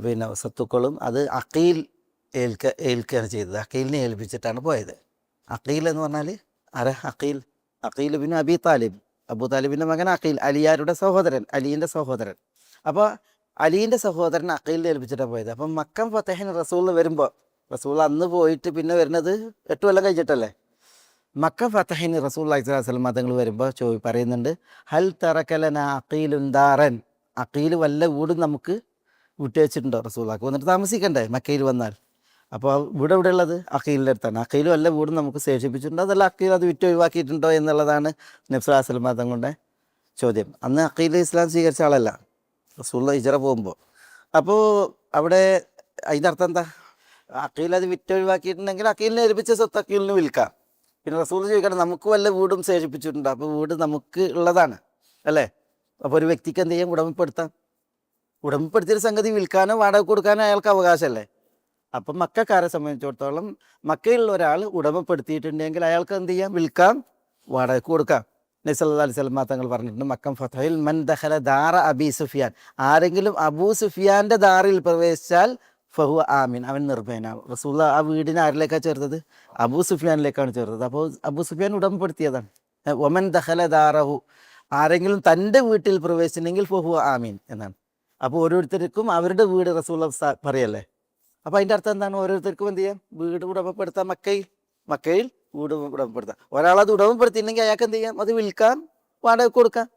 പിന്നെ സ്വത്തുക്കളും അത് അഖീൽ ഏൽക്കുകയാണ് ചെയ്തത്. അഖീലിനെ ഏൽപ്പിച്ചിട്ടാണ് പോയത്. അഖീൽ എന്ന് പറഞ്ഞാൽ ആരാ? Aqeel bin Abi Talib, Abu താലിബിൻ്റെ മകൻ അഖീൽ, അലിയാരുടെ സഹോദരൻ, അലീൻ്റെ സഹോദരൻ. അപ്പോൾ അലീൻ്റെ സഹോദരൻ അഖീലിനെ ഏൽപ്പിച്ചിട്ടാണ് പോയത്. അപ്പം മക്കം ഫതഹിന് റസൂൽ വരുമ്പോൾ, റസൂൽ അന്ന് പോയിട്ട് പിന്നെ വരുന്നത് 8 കൊല്ലം കഴിഞ്ഞിട്ടല്ലേ. മക്ക ഫതഹിന് റസൂലുള്ളാഹി സ്വല്ലല്ലാഹു അലൈഹി വസല്ലം തങ്ങൾ വരുമ്പോൾ പറയുന്നുണ്ട്, ഹൽ തറക്കലന അഖീലുൻ ദാറൻ, അഖീൽ വല്ല വീടും നമുക്ക് വിട്ടുവെച്ചിട്ടുണ്ടോ? റസൂലുള്ളാഹിക്ക് വന്നിട്ട് താമസിക്കണ്ടേ മക്കയിൽ വന്നാൽ. അപ്പോൾ വീട് എവിടെ ഉള്ളത്? അഖീലിൻ്റെ അടുത്താണ്. അഖീൽ വല്ല വീടും നമുക്ക് ശേഷിപ്പിച്ചിട്ടുണ്ടോ, അതല്ല അഖീൽ അത് വിറ്റ് ഒഴിവാക്കിയിട്ടുണ്ടോ എന്നുള്ളതാണ് നബി സല്ലല്ലാഹു അലൈഹി വസല്ലം തങ്ങളുടെ ചോദ്യം. അന്ന് അഖീൽ ഇസ്ലാം സ്വീകരിച്ച ആളല്ല റസൂലുള്ളാഹി ഹിജറ പോകുമ്പോൾ. അപ്പോൾ അവിടെ അതിൻ്റെ അർത്ഥം എന്താ? അഖീൽ അത് വിറ്റ് ഒഴിവാക്കിയിട്ടുണ്ടെങ്കിൽ അഖീലിനെ ഏൽപ്പിച്ച സ്വത്ത് അഖീലിന് വിൽക്കാം. പിന്നെ റസൂൽ ചോദിക്കണം, നമുക്ക് വല്ല വീടും ശേഷിപ്പിച്ചിട്ടുണ്ടോ? അപ്പോൾ വീട് നമുക്ക് ഉള്ളതാണ് അല്ലേ. അപ്പോൾ ഒരു വ്യക്തിക്ക് എന്ത് ചെയ്യാം? ഉടമപ്പെടുത്തിയൊരു സംഗതി വിൽക്കാനോ വാടക കൊടുക്കാനോ അയാൾക്ക് അവകാശമല്ലേ. അപ്പം മക്കക്കാരെ സംബന്ധിച്ചിടത്തോളം മക്കയിലുള്ള ഒരാൾ ഉടമപ്പെടുത്തിയിട്ടുണ്ടെങ്കിൽ അയാൾക്ക് എന്ത് ചെയ്യാം? വിൽക്കാം, വാടകയ്ക്ക് കൊടുക്കാം. നബി സല്ലല്ലാഹു അലൈഹി വസല്ലം തങ്ങൾ പറഞ്ഞിട്ടുണ്ട്, മക്കം ഫതഹിൽ മൻ ദഖല ദാറ അബി സുഫിയാൻ, ആരെങ്കിലും അബൂ സുഫിയാൻ്റെ ദാറിൽ പ്രവേശിച്ചാൽ ഫഹുവ ആമിൻ, അവൻ നിർഭയനാവും. റസൂൽ ആ വീടിനെ ആരിലേക്കാണ് ചേർത്തത്? അബൂ സുഫിയാനിലേക്കാണ് ചേർത്തത്. അപ്പോൾ അബൂ സുഫിയാൻ ഉടമപ്പെടുത്തിയതാണ്. ഒമൻ ദഖല ദാറഹു, ആരെങ്കിലും തൻ്റെ വീട്ടിൽ പ്രവേശിച്ചിട്ടുണ്ടെങ്കിൽ ഫഹുവ ആമീൻ എന്നാണ്. അപ്പോൾ ഓരോരുത്തർക്കും അവരുടെ വീട് റസൂൽ പറയല്ലേ. അപ്പോൾ അതിൻ്റെ അർത്ഥം എന്താണ്? ഓരോരുത്തർക്കും എന്ത് ചെയ്യാം? വീട് ഉടമപ്പെടുത്താം. മക്കയിൽ വീട് ഉടമപ്പെടുത്താം. ഒരാളത് ഉടമപ്പെടുത്തിയിട്ടുണ്ടെങ്കിൽ അയാൾക്ക് എന്ത് ചെയ്യാം? അത് വിൽക്കാം, വാടക കൊടുക്കാം,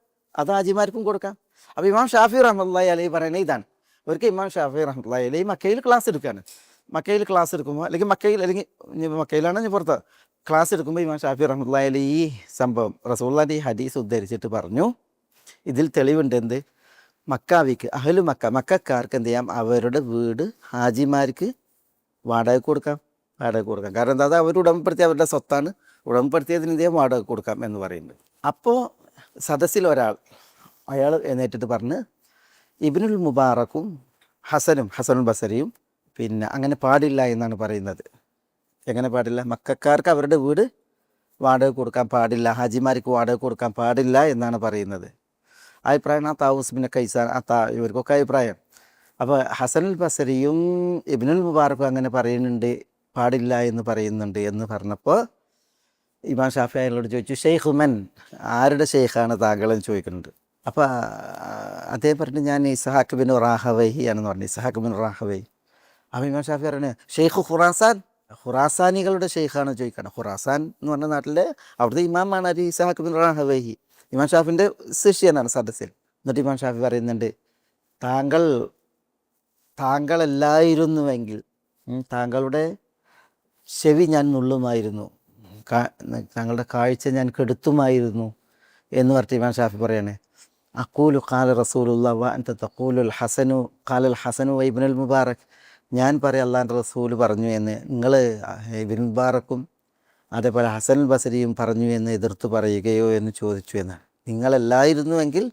അത് ഹാജിമാർക്കും കൊടുക്കാം. അപ്പോൾ ഇമാം ഷാഫി റഹ്മത്തുള്ളാഹി അലൈഹി പറയുന്നത് ഇതാണ്. ഒരിക്കൽ ഇമാം ഷാഫി റഹ്മത്തുള്ളാഹി അലൈഹി മക്കയിൽ ക്ലാസ് എടുക്കുകയാണ്. മക്കയിൽ ക്ലാസ് എടുക്കുമ്പോൾ അല്ലെങ്കിൽ മക്കയിലാണ് ഞാൻ പുറത്ത് ക്ലാസ് എടുക്കുമ്പോൾ ഇമാം ഷാഫി റഹ്മത്തുള്ളാഹി അലൈഹി ഈ സംഭവം റസൂലുള്ളാഹിൻ്റെ ഈ ഹദീസ് ഉദ്ധരിച്ചിട്ട് പറഞ്ഞു, ഇതിൽ തെളിവുണ്ട് എന്ത്? മക്കക്കാർക്ക് എന്ത് ചെയ്യാം? അവരുടെ വീട് ഹാജിമാർക്ക് വാടക കൊടുക്കാം. കാരണം എന്താ? അത് അവർ ഉടമപ്പെടുത്തിയ അവരുടെ സ്വത്താണ്. ഉടമപ്പെടുത്തിയതിന് എന്ത് ചെയ്യാം? വാടക കൊടുക്കാം എന്ന് പറയുന്നത്. അപ്പോൾ സദസ്സിൽ അയാൾ എഴുന്നേറ്റിട്ട് പറഞ്ഞ്, ഇബ്നുൽ മുബാറക്കും ഹസനുൽ ബസരിയും പിന്നെ അങ്ങനെ പാടില്ല എന്നാണ് പറയുന്നത്. എങ്ങനെ പാടില്ല? മക്കക്കാർക്ക് അവരുടെ വീട് വാടക കൊടുക്കാൻ പാടില്ല, ഹാജിമാർക്ക് വാടക കൊടുക്കാൻ പാടില്ല എന്നാണ് പറയുന്നത്. അഭിപ്രായമാണ് താവൂസ് ബിൻ കൈസാൻ, ഇവർക്കൊക്കെ അഭിപ്രായം. അപ്പോൾ ഹസനുൽ ബസരിയും ഇബ്നുൽ മുബാറക്കും അങ്ങനെ പറയുന്നുണ്ട്, പാടില്ല എന്ന് പറയുന്നുണ്ട് എന്ന് പറഞ്ഞപ്പോൾ ഇമാം ഷാഫി അയാളോട് ചോദിച്ചു, ഷെയ്ഖ് മൻ, ആരുടെ ഷെയ്ഖാണ് താങ്കളെന്ന് ചോദിക്കുന്നുണ്ട്. അപ്പോൾ അദ്ദേഹം പറഞ്ഞു, ഞാൻ ഇസ്ഹാഖ് ബിൻ റാഹവൈഹി ആണെന്ന് പറഞ്ഞു. ഇസ്ഹാഖ് ബിൻ റാഹവൈ. അപ്പോൾ ഇമാം ഷാഫി പറഞ്ഞു, ഷെയ്ഖ് ഖുറാസാനികളുടെ ഷെയ്ഖാണ് ചോദിക്കണം. ഖുറാസാൻ എന്ന് പറഞ്ഞ നാട്ടിലെ അവിടുത്തെ ഇമാമാണ് അരി ഇസ്ഹാഖ് ബിൻ റാഹവൈഹി. ഇമാം ഷാഫിൻ്റെ ശിഷ്യനാണ് സദസ്സിൽ. എന്നിട്ട് ഇമാം ഷാഫി പറയുന്നുണ്ട്, താങ്കളല്ലായിരുന്നുവെങ്കിൽ താങ്കളുടെ ചെവി ഞാൻ നുള്ളുമായിരുന്നു, താങ്കളുടെ കാഴ്ച ഞാൻ കെടുത്തുമായിരുന്നു എന്ന് പറഞ്ഞിട്ട് ഇമാം ഷാഫി പറയണേ, അഖൂലു ഖാല റസൂലുള്ളാഹി വ അൻത ഖാലൽ ഹസനു വ ഇബ്നുൽ മുബാറക്, ഞാൻ പറയാം അള്ളാഹിൻ്റെ റസൂൽ പറഞ്ഞു എന്ന് നിങ്ങൾ ഇബ്നുൽ മുബാറക്കും അതേപോലെ ഹസനുൽ ബസരിയും പറഞ്ഞു എന്ന് എതിർത്ത് പറയുകയോ എന്ന് ചോദിച്ചു എന്നാണ്. നിങ്ങളല്ലായിരുന്നുവെങ്കിൽ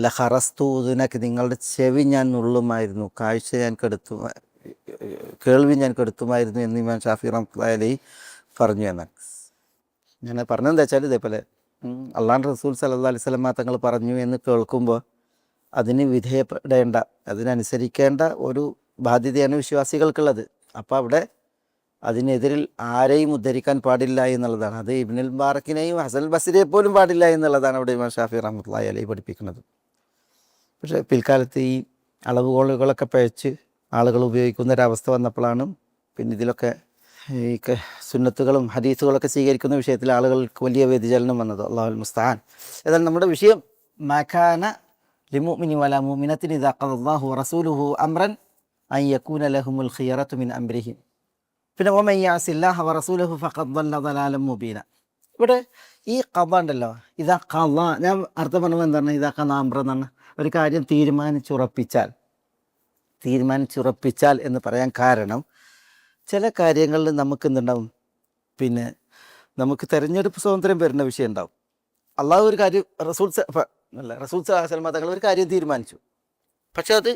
ലഖറസ്തു ഉദുനക, നിങ്ങളുടെ ചെവി ഞാൻ നുള്ളുമായിരുന്നു, കാഴ്ച ഞാൻ കേൾവി ഞാൻ കെടുത്തുമായിരുന്നു എന്ന് ഇമാം ഷാഫി റഹ്മത്തുള്ളാഹി അലൈഹി പറഞ്ഞു എന്നാണ്. ഞാൻ പറഞ്ഞതെന്താ വെച്ചാൽ, ഇതേപോലെ അള്ളാഹുവിൻ്റെ റസൂൽ സല്ലല്ലാഹു അലൈഹി വസല്ലം തങ്ങൾ പറഞ്ഞു എന്ന് കേൾക്കുമ്പോൾ അതിന് വിധേയപ്പെടേണ്ട, അതിനനുസരിക്കേണ്ട ഒരു ബാധ്യതയാണ് വിശ്വാസികൾക്കുള്ളത്. അപ്പോൾ അവിടെ അതിനെതിരിൽ ആരെയും ഉദ്ധരിക്കാൻ പാടില്ല എന്നുള്ളതാണ്. അത് ഇബ്നുൽ മുബാറക്കിനെയും ഹസനുൽ ബസരിയെ പോലും പാടില്ല എന്നുള്ളതാണ് അവിടെ ഇമാം ഷാഫി റഹ്മത്തുള്ളാഹി അലൈഹി പഠിപ്പിക്കുന്നത്. പക്ഷേ പിൽക്കാലത്ത് ഈ അളവുകോലുകളൊക്കെ പഴച്ച് ആളുകൾ ഉപയോഗിക്കുന്ന ഒരവസ്ഥ വന്നപ്പോഴാണ് പിന്നെ ഇതിലൊക്കെ ഈ സുന്നത്തുകളും ഹദീസുകളൊക്കെ സ്വീകരിക്കുന്ന വിഷയത്തിൽ ആളുകൾക്ക് വലിയ വ്യതിചലനം വന്നത്. അല്ലാഹുൽ മുസ്തആൻ. ഏതായാലും നമ്മുടെ വിഷയം മകാന ലിമുഅ്മിനി വലാ മുഅ്മിനത്തിൻ ഇദാ ഖദല്ലാഹു വറസൂലുഹു അംറൻ അൻ യകൂന ലഹുമുൽ ഖിയറതു മിൻ അംരിഹിം. പിന്നെ ഒമയ്യാസില്ലാഹ വറസൂലഹു ഫഖദ് ضل ضلالا മുബീന. ഇവിടെ ഈ ഖദ ഉണ്ടല്ലോ, ഇതാ ഖദ, ഞാൻ അർത്ഥം പറഞ്ഞത് എന്താണ്? ഇതാ ഖദാമ്ര എന്നാണ്. ഒരു കാര്യം തീരുമാനിച്ചുറപ്പിച്ചാൽ എന്ന് പറയാൻ കാരണം, ചില കാര്യങ്ങളിൽ നമുക്ക് എന്തുണ്ടാവും, പിന്നെ നമുക്ക് തിരഞ്ഞെടുപ്പ് സ്വാതന്ത്ര്യം വരുന്ന വിഷയം ഉണ്ടാവും. അള്ളാഹു ഒരു കാര്യം റസൂൽ സല്ലല്ലാഹു അലൈഹി വസല്ലം തങ്ങൾ ഒരു കാര്യം തീരുമാനിച്ചു, പക്ഷെ അത്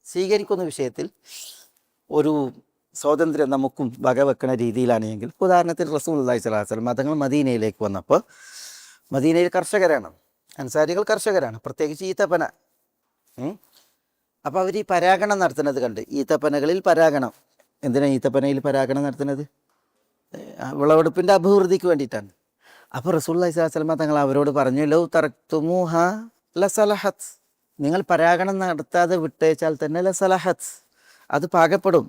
സ്വീകരിക്കുന്ന വിഷയത്തിൽ ഒരു സ്വാതന്ത്ര്യം നമുക്കും വകവെക്കുന്ന രീതിയിലാണെങ്കിൽ, ഉദാഹരണത്തിന് റസൂലുള്ളാഹി സ്വല്ലല്ലാഹു അലൈഹി വസല്ലം തങ്ങൾ മദീനയിലേക്ക് വന്നപ്പോൾ, മദീനയിൽ കർഷകരാണ്, അൻസാരികൾ കർഷകരാണ്, പ്രത്യേകിച്ച് ഈത്തപ്പന. അപ്പോൾ അവർ ഈ പരാഗണം നടത്തുന്നത് കണ്ട്, ഈത്തപ്പനകളിൽ പരാഗണം, എന്തിനാണ് ഈത്തപ്പനയിൽ പരാഗണം നടത്തുന്നത്? വിളവെടുപ്പിൻ്റെ അഭിവൃദ്ധിക്ക് വേണ്ടിയിട്ടാണ്. അപ്പോൾ റസൂലുള്ളാഹി സ്വല്ലല്ലാഹു അലൈഹി വസല്ലം തങ്ങൾ അവരോട് പറഞ്ഞു, ലൗ തറക്തുമൂഹ ലസലഹത്ത്, നിങ്ങൾ പരാഗണം നടത്താതെ വിട്ടേച്ചാൽ തന്നെ ലസലഹത്ത്, അത് പാകപ്പെടും,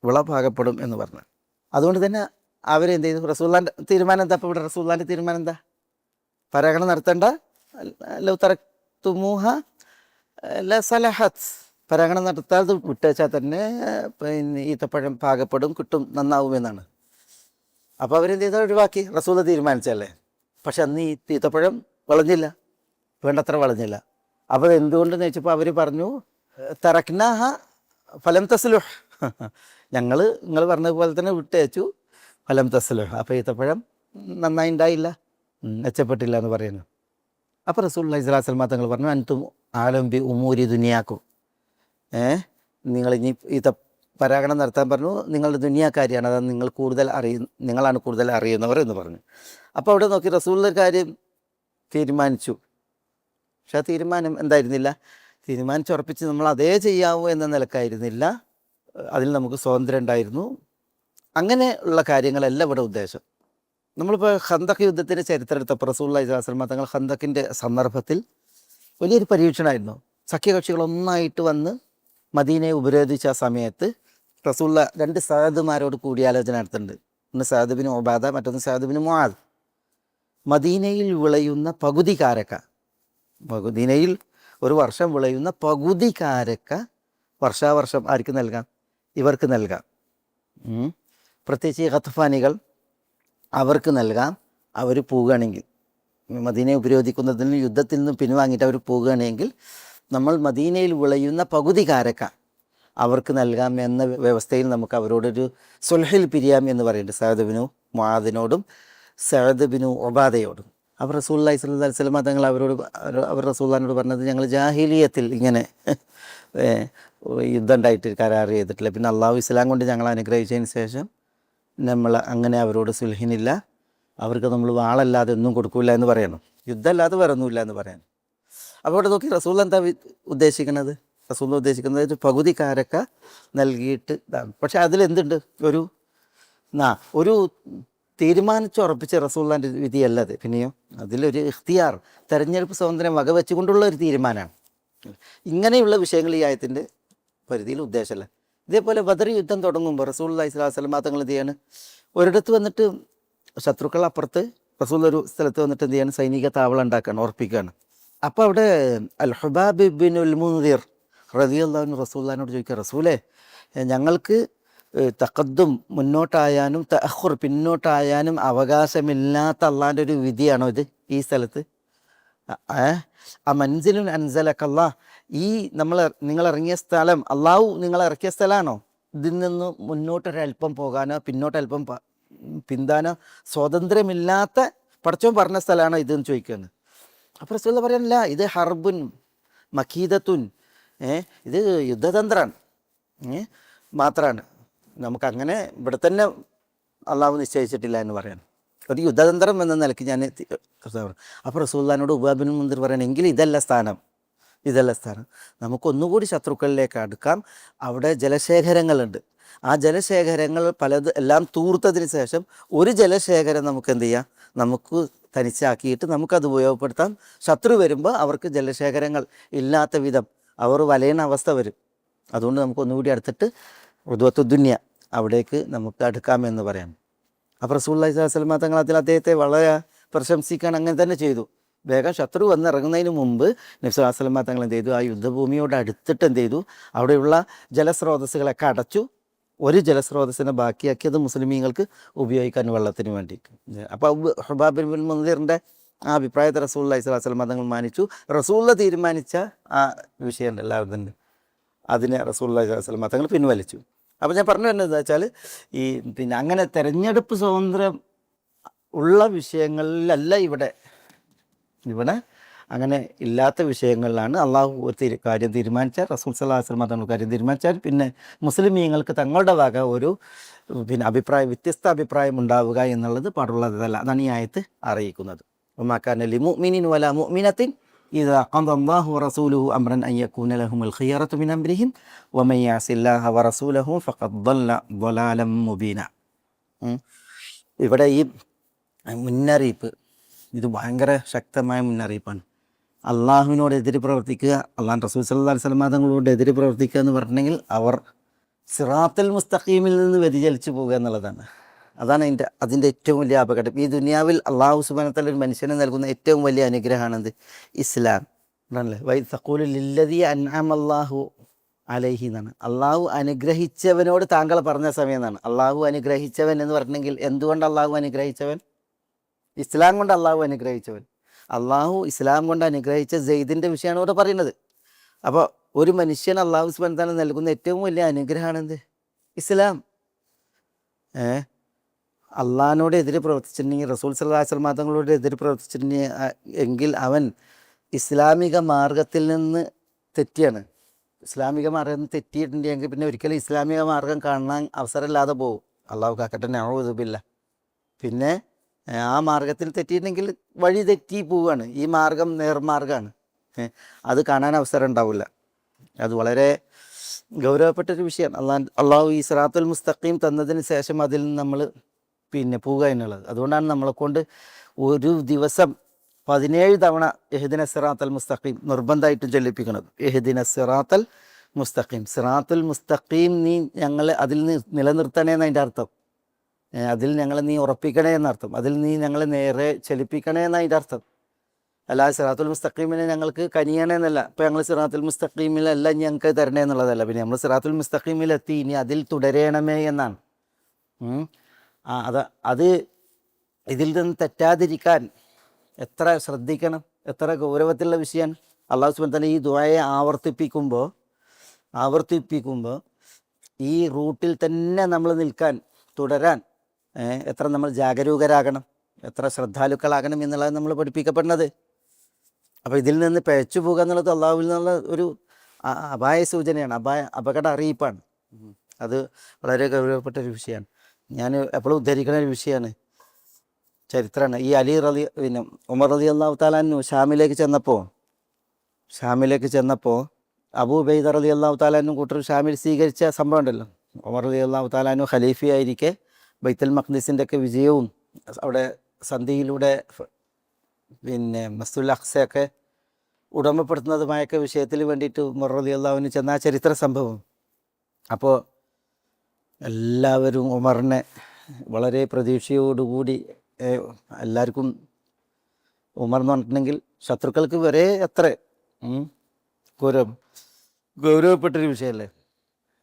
വിള പാകപ്പെടും എന്ന് പറഞ്ഞു. അതുകൊണ്ട് തന്നെ അവരെന്ത് ചെയ്തു? റസൂലുള്ളാഹിൻ്റെ തീരുമാനം എന്താ? അപ്പോൾ ഇവിടെ റസൂലുള്ളാഹിൻ്റെ തീരുമാനം എന്താ? പരാഗണം നടത്തേണ്ട, ലൗ തറക്തുമൂഹ ലസലഹത്ത്, പരാഗണം നടത്താതെ വിട്ടേച്ചാൽ തന്നെ പിന്നെ ഈത്തപ്പഴം പാകപ്പെടും, കിട്ടും, നന്നാവുമെന്നാണ്. അപ്പോൾ അവരെന്ത് ചെയ്താൽ ഒഴിവാക്കി, റസൂൽ തീരുമാനിച്ചല്ലേ. പക്ഷെ അന്ന് ഈ ഈത്തപ്പഴം വിളഞ്ഞില്ല, വേണ്ടത്ര വിളഞ്ഞില്ല. അപ്പോൾ എന്തുകൊണ്ടെന്ന് ചോദിച്ചപ്പോൾ അവർ പറഞ്ഞു, തറക്നാഹ ഫലം തസ്ലുഹ്, നിങ്ങൾ പറഞ്ഞതുപോലെ തന്നെ വിട്ടയച്ചു, ഫലം തസ്ലുഹ്, അപ്പോൾ ഈത്തപ്പഴം നന്നായി ഉണ്ടായില്ല, മെച്ചപ്പെട്ടില്ല എന്ന് പറയുന്നു. അപ്പോൾ റസൂലുള്ളാഹി സ്വല്ലല്ലാഹു അലൈഹി വസല്ലം തങ്ങൾ പറഞ്ഞു, അൻതും ആലം ബി ഉമൂരി ദുനിയാക്കും, നിങ്ങളിനി പരാഗണം നടത്താൻ പറഞ്ഞു, നിങ്ങളുടെ ദുനിയാക്കാരിയാണ്, അത് നിങ്ങളാണ് കൂടുതൽ അറിയുന്നവർ എന്ന് പറഞ്ഞു. അപ്പോൾ അവിടെ നോക്കി റസൂലുള്ളാഹി കാര്യം തീരുമാനിച്ചു, പക്ഷെ ആ തീരുമാനം എന്തായിരുന്നില്ല? തീരുമാനിച്ചുറപ്പിച്ച് നമ്മൾ അതേ ചെയ്യാവൂ എന്ന നിലക്കായിരുന്നില്ല, അതിൽ നമുക്ക് സ്വാതന്ത്ര്യം ഉണ്ടായിരുന്നു. അങ്ങനെ ഉള്ള കാര്യങ്ങളല്ല ഇവിടെ ഉദ്ദേശം. നമ്മളിപ്പോൾ ഖന്തഖ് യുദ്ധത്തിൻ്റെ ചരിത്രം എടുത്തപ്പോൾ റസൂലുള്ളാഹി സ്വല്ലല്ലാഹു അലൈഹി വസല്ലം തങ്ങൾ ഖന്തഖിൻ്റെ സന്ദർഭത്തിൽ വലിയൊരു പരീക്ഷണമായിരുന്നു. സഖ്യകക്ഷികളൊന്നായിട്ട് വന്ന് മദീനയെ ഉപരോധിച്ച ആ സമയത്ത് റസൂലുള്ള 2 സഅദ്മാരോട് കൂടിയാലോചന നടത്തുന്നുണ്ട്. ഒന്ന് സഅദ് ബിൻ ഉബാദ, മറ്റൊന്ന് സഅദ് ബിൻ മുആദ്. മദീനയിൽ വിളയുന്ന പകുതി കാരക്ക, മദീനയിൽ ഒരു വർഷം വിളയുന്ന പകുതി കാരക്ക വർഷാവർഷം ആർക്ക് നൽകാം? ഇവർക്ക് നൽകാം. പ്രത്യേകിച്ച് ഈ ഖത്ഫാനികൾ, അവർക്ക് നൽകാം. അവർ പോവുകയാണെങ്കിൽ, മദീനയെ ഉപരോധിക്കുന്നതിന് യുദ്ധത്തിൽ നിന്ന് പിൻവാങ്ങിയിട്ട് അവർ പോവുകയാണെങ്കിൽ, നമ്മൾ മദീനയിൽ വിളയുന്ന പകുതി കാരക്ക അവർക്ക് നൽകാം എന്ന വ്യവസ്ഥയിൽ നമുക്ക് അവരോടൊരു സുൽഹിൽ പിരിയാം എന്ന് പറയുന്നുണ്ട്, സഅദ് ബിനു മുആദിനോടും സഅദ് ബിനു ഉബാദയോടും. അപ്പോൾ റസൂലുള്ളാഹി സ്വല്ലല്ലാഹു അലൈഹി വസല്ലം തങ്ങൾ അവർ റസൂലുള്ളാഹിനോട് പറഞ്ഞത്, ഞങ്ങൾ ജാഹിലിയത്തിൽ ഇങ്ങനെ യുദ്ധം ഉണ്ടായിട്ട് കരാർ ചെയ്തിട്ടില്ല, പിന്നെ അള്ളാഹു ഇസ്ലാം കൊണ്ട് ഞങ്ങൾ അനുഗ്രഹിച്ചതിന് ശേഷം നമ്മൾ അങ്ങനെ അവരോട് സുൽഹിനില്ല, അവർക്ക് നമ്മൾ വാളല്ലാതെ ഒന്നും കൊടുക്കില്ല എന്ന് പറയണം, യുദ്ധമല്ലാതെ വേറൊന്നുമില്ല എന്ന് പറയണം. അപ്പോൾ അവിടെ നോക്കി റസൂൽ എന്താ ഉദ്ദേശിക്കുന്നത്? റസൂൽ ഉദ്ദേശിക്കുന്നത് ഒരു പകുതി കാരക്ക നൽകിയിട്ട് ഇതാണ്. പക്ഷെ അതിലെന്തുണ്ട്? ഒരു തീരുമാനിച്ചുറപ്പിച്ച റസൂലുള്ളാഹിൻ്റെ വിധിയല്ലത്. പിന്നെയോ അതിലൊരു ഇഖ്തിയാർ, തെരഞ്ഞെടുപ്പ് സ്വാതന്ത്ര്യം വകവെച്ചുകൊണ്ടുള്ള ഒരു തീരുമാനമാണ്. ഇങ്ങനെയുള്ള വിഷയങ്ങൾ ഈ ആയത്തിൻ്റെ പരിധിയിൽ ഉദ്ദേശമല്ല. ഇതേപോലെ ബദർ യുദ്ധം തുടങ്ങുമ്പോൾ റസൂലുള്ളാഹി സ്വല്ലല്ലാഹു അലൈഹി വസല്ലം തങ്ങൾ എന്ത് ചെയ്യാണ്? ഒരിടത്ത് വന്നിട്ട് ശത്രുക്കൾ അപ്പുറത്ത്, റസൂൽ ഒരു സ്ഥലത്ത് വന്നിട്ട് എന്ത് ചെയ്യാണ്? സൈനിക താവളം ഉണ്ടാക്കുകയാണ്, ഉറപ്പിക്കുകയാണ്. അപ്പോൾ അവിടെ അൽ ഹുബാബ് ബിനുൽ മുൻദിർ റളിയല്ലാഹു അൻഹു റസൂലുള്ളാഹിനോട് ചോദിക്കുക, റസൂലേ, ഞങ്ങൾക്ക് തഖദ്ദും മുന്നോട്ടായാനും തഅഖുർ പിന്നോട്ടായാനും അവകാശമില്ലാത്ത അള്ളാഹിൻ്റെ ഒരു വിധിയാണോ ഇത് ഈ സ്ഥലത്ത്? മൻസിലുൻ അൻസലക്കല്ലാ, ഈ നിങ്ങൾ ഇറങ്ങിയ സ്ഥലം അള്ളാഹു നിങ്ങൾ ഇറക്കിയ സ്ഥലമാണോ? ഇതിൽ നിന്ന് മുന്നോട്ടൊരൽപ്പം പോകാനോ പിന്നോട്ടൽപ്പം പിന്താനോ സ്വാതന്ത്ര്യമില്ലാത്ത പടച്ചോൻ പറഞ്ഞ സ്ഥലമാണോ ഇതെന്ന് ചോദിക്കുകയാണ്. അപ്പോൾ റസൂൽ പറയാനില്ല, ഇത് ഹർബുൻ മക്കീദത്തുൻ, ഇത് യുദ്ധതന്ത്രമാണ് മാത്രമാണ്, നമുക്കങ്ങനെ ഇവിടെ തന്നെ അള്ളാഹു നിശ്ചയിച്ചിട്ടില്ല എന്ന് പറയാൻ. ഒരു യുദ്ധതന്ത്രം എന്ന നിലയ്ക്ക് ഞാൻ. അപ്പോൾ റസൂലുള്ളാഹിനോട് ഉബാബ് ബിൻ മുൻദിർ പറയണമെങ്കിൽ ഇതല്ല സ്ഥാനം, നമുക്കൊന്നുകൂടി ശത്രുക്കളിലേക്ക് അടുക്കാം. അവിടെ ജലശേഖരങ്ങളുണ്ട്, ആ ജലശേഖരങ്ങൾ എല്ലാം തൂർത്തതിന് ശേഷം ഒരു ജലശേഖരം നമുക്ക് എന്ത് ചെയ്യാം? നമുക്ക് തനിച്ചാക്കിയിട്ട് നമുക്കത് ഉപയോഗപ്പെടുത്താം. ശത്രു വരുമ്പോൾ അവർക്ക് ജലശേഖരങ്ങൾ ഇല്ലാത്ത വിധം അവർ വലയുന്ന അവസ്ഥ വരും. അതുകൊണ്ട് നമുക്കൊന്നുകൂടി അടുത്തിട്ട് ഉദ്വത്തുദ്ദുന്യ അവിടേക്ക് നമുക്ക് അടുക്കാമെന്ന് പറയാം. അപ്പോൾ റസൂലുള്ളാഹി സ്വല്ലല്ലാഹു അലൈഹി വസല്ലം തങ്ങൾ അദ്ദേഹത്തെ വളരെ പ്രശംസിക്കാൻ അങ്ങനെ തന്നെ ചെയ്തു. വേഗം ശത്രു വന്നിറങ്ങുന്നതിന് മുമ്പ് നബി സ്വല്ലല്ലാഹു അലൈഹി വസല്ലം തങ്ങൾ എന്ത് ചെയ്തു? ആ യുദ്ധഭൂമിയോട് അടുത്തിട്ട് എന്ത് ചെയ്തു? അവിടെയുള്ള ജലസ്രോതസ്സുകളൊക്കെ അടച്ചു, ഒരു ജലസ്രോതസ്സിനെ ബാക്കിയാക്കിയത് മുസ്ലിമീങ്ങൾക്ക് ഉപയോഗിക്കാൻ വെള്ളത്തിന് വേണ്ടിയിട്ട്. അപ്പോൾ ഹുബാബ് ബിൻ മുൻദിറിൻ്റെ ആ അഭിപ്രായത്തെ റസൂലുള്ളാഹി സ്വല്ലല്ലാഹു അലൈഹി വസല്ലം തങ്ങൾ മാനിച്ചു. റസൂലുള്ള തീരുമാനിച്ച ആ വിഷയം എല്ലാവരും അതിനെ റസൂലുള്ളാഹി സ്വല്ലല്ലാഹു അലൈഹി വസല്ലം തങ്ങൾ പിൻവലിച്ചു. അപ്പോൾ ഞാൻ പറഞ്ഞു വരുന്നത് എന്താ വെച്ചാൽ ഈ പിന്നെ അങ്ങനെ തെരഞ്ഞെടുപ്പ് സ്വാതന്ത്ര്യം ഉള്ള വിഷയങ്ങളിലല്ല ഇവിടെ അങ്ങനെ ഇല്ലാത്ത വിഷയങ്ങളിലാണ് അള്ളാഹു ഒരു കാര്യം തീരുമാനിച്ചാൽ, റസൂൽ സല്ലല്ലാഹു അലൈഹി വസല്ലം തങ്ങൾ കാര്യം തീരുമാനിച്ചാൽ പിന്നെ മുസ്ലിമീങ്ങൾക്ക് തങ്ങളുടെ വക ഒരു പിന്നെ വ്യത്യസ്ത അഭിപ്രായം ഉണ്ടാവുക എന്നുള്ളത് പാടുള്ളതല്ല. അതാണ് ഈ ആയത്ത് അറിയിക്കുന്നത്. വമാ കാന ലിമുഅ്മിനിൻ വലാ മുഅ്മിനത്തിൻ ഇദാ ഖദല്ലാഹു വറസൂലുഹു അംറൻ അൻ യകൂന ലഹുമുൽ ഖിയറതു മിൻ അംരിഹിം വമൻ യഅസില്ലാഹ വറസൂലഹു ഫഖദ് ضل ضلالا മുബീന. ഇവിടെ ഈ മുന്നറിയിപ്പ് ഇത് ഭയങ്കര ശക്തമായ മുന്നറിയിപ്പാണ്. അള്ളാഹുവിനോട് എതിര് പ്രവർത്തിക്കുക, അള്ളാഹു റസൂൽ സല്ലല്ലാഹു അലൈഹി വസല്ലം തങ്ങളോട് എതിര് പ്രവർത്തിക്കുക എന്ന് പറഞ്ഞിട്ടുണ്ടെങ്കിൽ അവർ സിറാത്തുൽ മുസ്തഖീമിൽ നിന്ന് വ്യതിചലിച്ചു പോകുക എന്നുള്ളതാണ്. അതാണ് അതിൻ്റെ ഏറ്റവും വലിയ അപകടം. ഈ ദുനിയാവിൽ അള്ളാഹു സുബ്ഹാനഹു വ തആല ഒരു മനുഷ്യനെ നൽകുന്ന ഏറ്റവും വലിയ അനുഗ്രഹമാണെന്ത്? ഇസ്ലാം. ആണല്ലേ? വൈ തഖൂലു ലില്ലദീ അൻഅമല്ലാഹു അലൈഹി എന്നാണ്. അള്ളാഹു അനുഗ്രഹിച്ചവനോട് താങ്കൾ പറഞ്ഞ സമയം എന്നാണ്. അള്ളാഹു അനുഗ്രഹിച്ചവൻ എന്ന് പറഞ്ഞിട്ടുണ്ടെങ്കിൽ എന്തുകൊണ്ട് അള്ളാഹു അനുഗ്രഹിച്ചവൻ? ഇസ്ലാം കൊണ്ട് അള്ളാഹു അനുഗ്രഹിച്ചവൻ. അള്ളാഹു ഇസ്ലാം കൊണ്ട് അനുഗ്രഹിച്ച സെയ്ദിൻ്റെ വിഷയമാണ് ഇവിടെ പറയുന്നത്. അപ്പോൾ ഒരു മനുഷ്യൻ അള്ളാഹു സുബ്ഹാനഹു വ തആല നൽകുന്ന ഏറ്റവും വലിയ അനുഗ്രഹമാണെന്ത്? ഇസ്ലാം. അള്ളാഹിനോട് എതിര് പ്രവർത്തിച്ചിട്ടുണ്ടെങ്കിൽ, റസൂൽ സല്ലല്ലാഹു അലൈഹി വസല്ലം തങ്ങളോട് എതിര് പ്രവർത്തിച്ചിട്ടുണ്ടെങ്കിൽ എങ്കിൽ അവൻ ഇസ്ലാമിക മാർഗത്തിൽ നിന്ന് തെറ്റിയാണ്. ഇസ്ലാമിക മാർഗം തെറ്റിയിട്ടുണ്ടെങ്കിൽ പിന്നെ ഒരിക്കലും ഇസ്ലാമിക മാർഗം കാണാൻ അവസരമില്ലാതെ പോകും. അള്ളാഹു കാക്കട്ടെ, നഊദു ബില്ലാഹ്. പിന്നെ ആ മാർഗത്തിൽ തെറ്റിയിട്ടുണ്ടെങ്കിൽ വഴി തെറ്റി പോവുകയാണ്. ഈ മാർഗം നേർമാർഗമാണ്, അത് കാണാൻ അവസരം ഉണ്ടാവില്ല. അത് വളരെ ഗൗരവപ്പെട്ടൊരു വിഷയമാണ്. അള്ളാഹു ഈ സിറാത്തുൽ മുസ്തഖീം തന്നതിന് ശേഷം അതിൽ നിന്ന് നമ്മൾ പിന്നെ പോവുക എന്നുള്ളത്. അതുകൊണ്ടാണ് നമ്മളെക്കൊണ്ട് ഒരു ദിവസം 17 തവണ ഇഹ്ദിന സിറാത്തൽ മുസ്തഖീം നിർബന്ധമായിട്ടും ചൊല്ലിപ്പിക്കുന്നത്. ഇഹ്ദിന സിറാത്തൽ മുസ്തഖീം, സിറാത്തുൽ മുസ്തഖീം നീ ഞങ്ങളെ അതിൽ നിലനിർത്തണേ എന്നതിൻ്റെ അർത്ഥം. അതിൽ ഞങ്ങളെ നീ ഉറപ്പിക്കണേ എന്നർത്ഥം. അതിൽ നീ ഞങ്ങളെ നേരെ ചലിപ്പിക്കണേ എന്നതിൻ്റെ അർത്ഥം. അല്ലാതെ സിറാത്തുൽ മുസ്തഖീമിനെ ഞങ്ങൾക്ക് കനിയണേ എന്നല്ല. ഇപ്പോൾ ഞങ്ങൾ സിറാത്തുൽ മുസ്തഖീമിലല്ല ഞങ്ങൾക്ക് തരണേ എന്നുള്ളതല്ല. പിന്നെ നമ്മൾ സിറാത്തുൽ മുസ്തഖീമിലെത്തി, ഇനി അതിൽ തുടരണമേ എന്നാണ്. അത് ഇതിൽ നിന്ന് തെറ്റാതിരിക്കാൻ എത്ര ശ്രദ്ധിക്കണം, എത്ര ഗൗരവത്തിലുള്ള വിഷയമാണ്. അള്ളാഹു സുബ്ഹാനഹു വ തആല ഈ ദുആയെ ആവർത്തിപ്പിക്കുമ്പോൾ ഈ റൂട്ടിൽ തന്നെ നമ്മൾ നിൽക്കാൻ, തുടരാൻ എത്ര നമ്മൾ ജാഗരൂകരാകണം, എത്ര ശ്രദ്ധാലുക്കളാകണം എന്നുള്ളത് നമ്മൾ പഠിപ്പിക്കപ്പെടുന്നത്. അപ്പോൾ ഇതിൽ നിന്ന് പിഴച്ചു പോകുക എന്നുള്ളത് അള്ളാഹുവിൽ നിന്നുള്ള ഒരു അപായ സൂചനയാണ്, അപകട അറിയിപ്പാണ്. അത് വളരെ ഗൗരവപ്പെട്ടൊരു വിഷയമാണ്. ഞാൻ എപ്പോഴും ഉദ്ധരിക്കുന്ന ഒരു വിഷയമാണ്, ചരിത്രമാണ്. ഈ പിന്നെ ഉമർ റളിയല്ലാഹു തആല അൻഹു ഷാമിലേക്ക് ചെന്നപ്പോൾ അബൂ ഉബൈദ റളിയല്ലാഹു തആല അൻഹു കൂട്ടർ ഷാമിൽ സ്വീകരിച്ച സംഭവം ഉണ്ടല്ലോ. ഉമർ റളിയല്ലാഹു തആല അൻഹു ഖലീഫയായിരിക്കെ ബൈത്തുൽ മഖ്ദിസിൻ്റെ ഒക്കെ വിജയവും അവിടെ സന്ധിയിലൂടെ പിന്നെ മസ്ജിദുൽ അഖ്സയൊക്കെ ഉടമപ്പെടുത്തുന്നതുമായൊക്കെ വിഷയത്തിൽ വേണ്ടിയിട്ട് ഉമർ റളിയല്ലാഹു അൻഹു ചെന്ന ആ ചരിത്ര സംഭവം. അപ്പോൾ എല്ലാവരും ഉമറിനെ വളരെ പ്രതീക്ഷയോടുകൂടി, എല്ലാവർക്കും ഉമർ എന്ന് പറഞ്ഞിട്ടുണ്ടെങ്കിൽ ശത്രുക്കൾക്ക് വരെ എത്ര ഗൗരവപ്പെട്ടൊരു വിഷയമല്ലേ.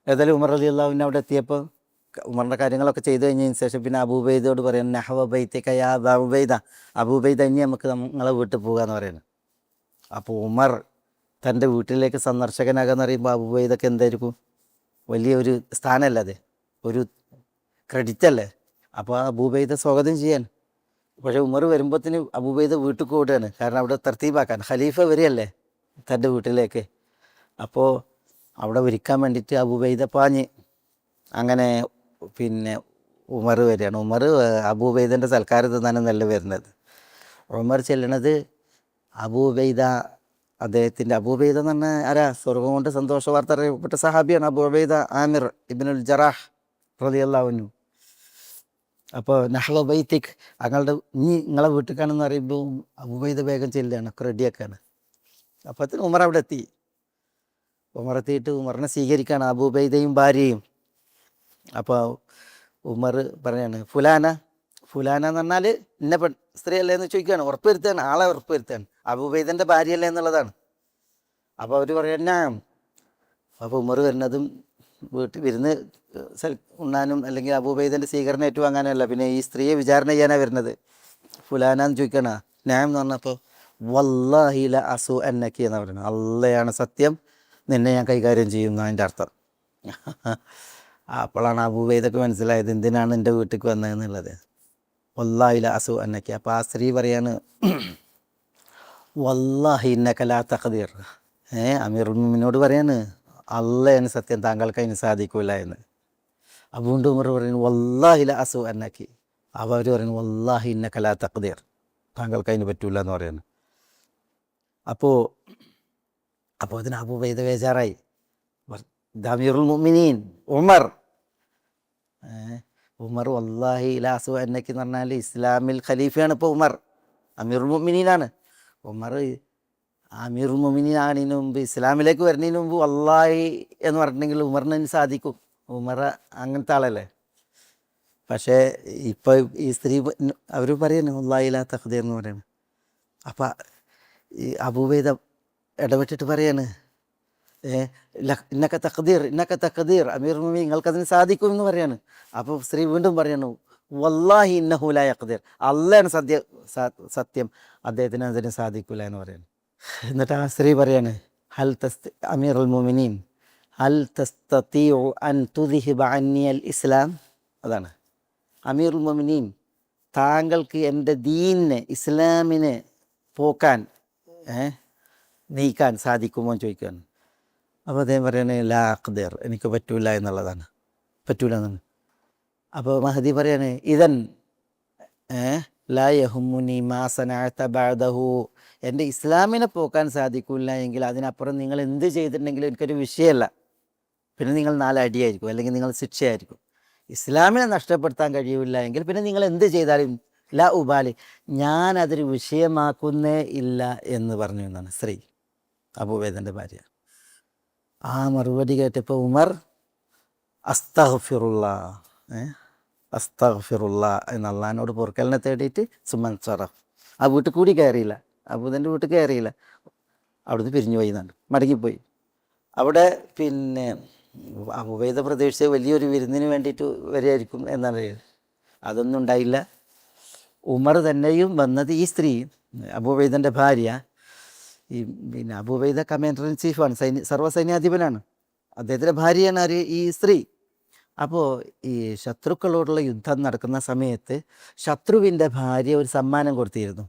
ഏതായാലും ഉമർ റളിയല്ലാഹു അൻഹു അവിടെ എത്തിയപ്പോൾ ഉമറിൻ്റെ കാര്യങ്ങളൊക്കെ ചെയ്തു കഴിഞ്ഞതിന് ശേഷം പിന്നെ അബൂബൈദയോട് പറയുന്നത്, നഹ്വ ബൈതിക യാ അബാ ഉബൈദ, അബൂബൈദ ഇനി നമുക്ക് നിങ്ങളെ വീട്ടിൽ പോകുക എന്ന് പറയുന്നത്. അപ്പോൾ ഉമർ തൻ്റെ വീട്ടിലേക്ക് സന്ദർശകനാകാന്ന് പറയുമ്പോൾ അബൂബൈദക്ക് എന്തായിരിക്കും? വലിയൊരു സ്ഥാനമല്ല, അത് ഒരു ക്രെഡിറ്റ് അല്ലേ. അപ്പോൾ അബൂബൈദ സ്വാഗതം ചെയ്യാൻ. പക്ഷേ ഉമർ വരുമ്പോഴത്തേന് അബൂബൈദ വീട്ടിൽ കൂടുകയാണ്. കാരണം അവിടെ തർത്തീബാക്കാൻ ഖലീഫ വരികയല്ലേ തൻ്റെ വീട്ടിലേക്ക്. അപ്പോൾ അവിടെ ഒരുക്കാൻ വേണ്ടിയിട്ട് അബൂബൈദ പാഞ്ഞ് അങ്ങനെ പിന്നെ ഉമർ വരികയാണ്. ഉമർ അബൂബൈദൻ്റെ സൽക്കാരം തിന്നാനൊന്നല്ല വരുന്നത്. ഉമർ ചെല്ലണത് അബൂബൈദ അബൂബൈദ എന്ന് പറഞ്ഞാൽ ആരാ? സ്വർഗം കൊണ്ട് സന്തോഷ വാർത്ത അറിയപ്പെട്ട സഹാബിയാണ് അബൂബൈദ ആമിർ ഇബ്നുൽ ജറാഹ് റളിയല്ലാഹു അൻഹു. അപ്പോൾ നഹ്വ ബൈതിക്, നിങ്ങളെ വീട്ടിലേക്കാണെന്ന് പറയുമ്പോൾ അബൂബൈദ വേഗം ചെല്ലുകയാണ്, ഒക്കെ റെഡിയാക്കാണ്. അപ്പോഴത്തേന് ഉമർ അവിടെ എത്തി. ഉമർ എത്തിയിട്ട് ഉമറിനെ സ്വീകരിക്കുകയാണ് അബൂബൈദയും ഭാര്യയും. അപ്പോൾ ഉമർ പറയാണ്, ഫുലാന എന്ന് പറഞ്ഞാൽ ഇന്ന സ്ത്രീ അല്ലേ എന്ന് ചോദിക്കുകയാണ്. ഉറപ്പ് വരുത്തുകയാണ്, ആളെ ഉറപ്പ് വരുത്തുകയാണ്, അബൂബൈദൻ്റെ ഭാര്യയല്ലേ എന്നുള്ളതാണ്. അപ്പോൾ അവർ പറയാൻ. അപ്പോൾ ഉമർ വരുന്നതും വീട്ടിൽ വിരുന്ന് ഉണ്ണാനും അല്ലെങ്കിൽ അബൂബൈദൻ്റെ സ്വീകരണം ഏറ്റുവാങ്ങാനും അല്ല, പിന്നെ ഈ സ്ത്രീയെ വിചാരണ ചെയ്യാനാണ് വരുന്നത്. ഫുലാനാന്ന് ചോദിക്കണ ഞാൻ എന്ന് പറഞ്ഞപ്പോൾ വല്ലാഹി ല അസു എന്നക്കി എന്ന് പറയുന്നത്, അള്ളയാണ് സത്യം, നിന്നെ ഞാൻ കൈകാര്യം ചെയ്യുന്നു അതിൻ്റെ അർത്ഥം. അപ്പോഴാണ് അബൂബൈദക്ക് മനസ്സിലായത് എന്തിനാണ് എൻ്റെ വീട്ടിലേക്ക് വന്നതെന്നുള്ളത്. വല്ലാഹി ല അസു എന്നക്കി. അപ്പോൾ ആ സ്ത്രീ പറയാണ് വല്ലാഹി ഇന്നക ലാ തഖ്ദീർ. അമീറുൽ മുഅ്മിനീനോട് പറയാണ് അള്ളയാണ് സത്യം, താങ്കൾക്ക് അതിന് സാധിക്കില്ല എന്ന്. അതുകൊണ്ട് ഉമർ പറയുന്നു വല്ലാഹി ല അസു എന്നക്കി. അപ്പോൾ അവർ പറയുന്നു വല്ലാഹി ഇന്നക ലാ തഖ്ദീർ, താങ്കൾക്ക് അതിന് പറ്റൂല എന്ന് പറയുന്നു. അപ്പോൾ അതിന് അബൂബൈദ ബേജാറായി. അമീറുൽ മുഅ്മിനീൻ ഉമർ വല്ലാഹി ല അസു എന്നക്കി എന്ന് പറഞ്ഞാൽ ഇസ്ലാമിൽ ഖലീഫയാണ് ഇപ്പോൾ ഉമർ, അമീറുൽ മുഅ്മിനീനാണ്. ഉമർ അമീറുൽ മുഅ്മിനീൻ ആകുന്നതിന് മുമ്പ്, ഇസ്ലാമിലേക്ക് വരുന്നതിന് മുമ്പ് വല്ലാഹി എന്ന് പറഞ്ഞിട്ടുണ്ടെങ്കിൽ ഉമറിന് സാധിക്കും. ഉമർ അങ്ങനത്തെ ആളല്ലേ. പക്ഷേ ഇപ്പോൾ ഈ സ്ത്രീ അവർ പറയുന്നു വല്ലാഹി ലാ തഖ്ദീർ എന്ന് പറയുന്നത്. അപ്പം ഈ അബൂബൈദ ഇടപെട്ടിട്ട് പറയാണ് ഇന്നക തഖ്ദീർ അമീറുൽ മുഅ്മിനീൻ, നിങ്ങൾക്കതിന് സാധിക്കും എന്ന് പറയാണ്. അപ്പോൾ സ്ത്രീ വീണ്ടും പറയണു വല്ലാഹി ഇന്നഹു ലാ യഖ്ദീർ, അള്ളയാണ് സത്യം, അദ്ദേഹത്തിന് അതിന് സാധിക്കില്ല എന്ന് പറയുന്നു. എന്നിട്ട് ആ സ്ത്രീ പറയാണ് അമീറുൽ മുഅ്മിനീൻ ഹൽ തസ്തതിഉ അൻ തുദ്ഹിബ അന്നി അൽ ഇസ്ലാം. അതാണ് അമീറുൽ മുഅ്മിനീൻ, താങ്കൾക്ക് എൻ്റെ ദീനിനെ ഇസ്ലാമിനെ പോക്കാൻ നീക്കാൻ സാധിക്കുമോ എന്ന് ചോദിക്കുകയാണ്. അപ്പോൾ അദ്ദേഹം പറയണേ ലാ അഖ്ദീർ, എനിക്ക് പറ്റൂല എന്നുള്ളതാണ്, പറ്റൂല എന്നാണ്. അപ്പോൾ മഹദി പറയാണ് ഇദൻ ലാ യഹുമുനി മാ സനഅത ബഅദഹു, എൻ്റെ ഇസ്ലാമിനെ പോക്കാൻ സാധിക്കില്ല എങ്കിൽ അതിനപ്പുറം നിങ്ങൾ എന്ത് ചെയ്തിട്ടുണ്ടെങ്കിലും എനിക്കൊരു വിഷയമല്ല. പിന്നെ നിങ്ങൾ 4 അടിയായിരിക്കും, അല്ലെങ്കിൽ നിങ്ങൾ ശിക്ഷയായിരിക്കും. ഇസ്ലാമിനെ നഷ്ടപ്പെടുത്താൻ കഴിയില്ല എങ്കിൽ പിന്നെ നിങ്ങൾ എന്ത് ചെയ്താലും ലാ ഉബാലി, ഞാനതൊരു വിഷയമാക്കുന്നേ ഇല്ല എന്ന് പറഞ്ഞു എന്നാണ് സ്ത്രീ, അബൂബൈദൻ്റെ ഭാര്യ. ആ മറുപടി കേട്ടപ്പോൾ ഉമർ അസ്തഗ്ഫിറുല്ലാ എന്ന് അള്ളാഹിനോട് പൊറുക്കലിനെ തേടിയിട്ട് സുമൻ സറഫ്, ആ വീട്ടിൽ കൂടി കയറിയില്ല, അബൂദൻ്റെ വീട്ടിൽ കയറിയില്ല, അവിടുന്ന് പിരിഞ്ഞു പോയി എന്നാണ്, മടങ്ങിപ്പോയി. അവിടെ പിന്നെ അബൂബൈദ പ്രതീക്ഷിച്ച് വലിയൊരു വിരുന്നിന് വേണ്ടിയിട്ട് വരികയായിരിക്കും എന്നാണ്. അതൊന്നും ഉണ്ടായില്ല. ഉമർ തന്നെയും വന്നത്, ഈ സ്ത്രീ അബൂബൈദൻ്റെ ഭാര്യ, ഈ പിന്നെ അബൂബൈദ കമാൻഡർ ഇൻ ചീഫാണ്, സർവ്വസൈന്യാധിപനാണ്, അദ്ദേഹത്തിൻ്റെ ഭാര്യയാണ് ആര്, ഈ സ്ത്രീ. അപ്പോൾ ഈ ശത്രുക്കളോടുള്ള യുദ്ധം നടക്കുന്ന സമയത്ത് ശത്രുവിൻ്റെ ഭാര്യ ഒരു സമ്മാനം കൊടുത്തിരുന്നു.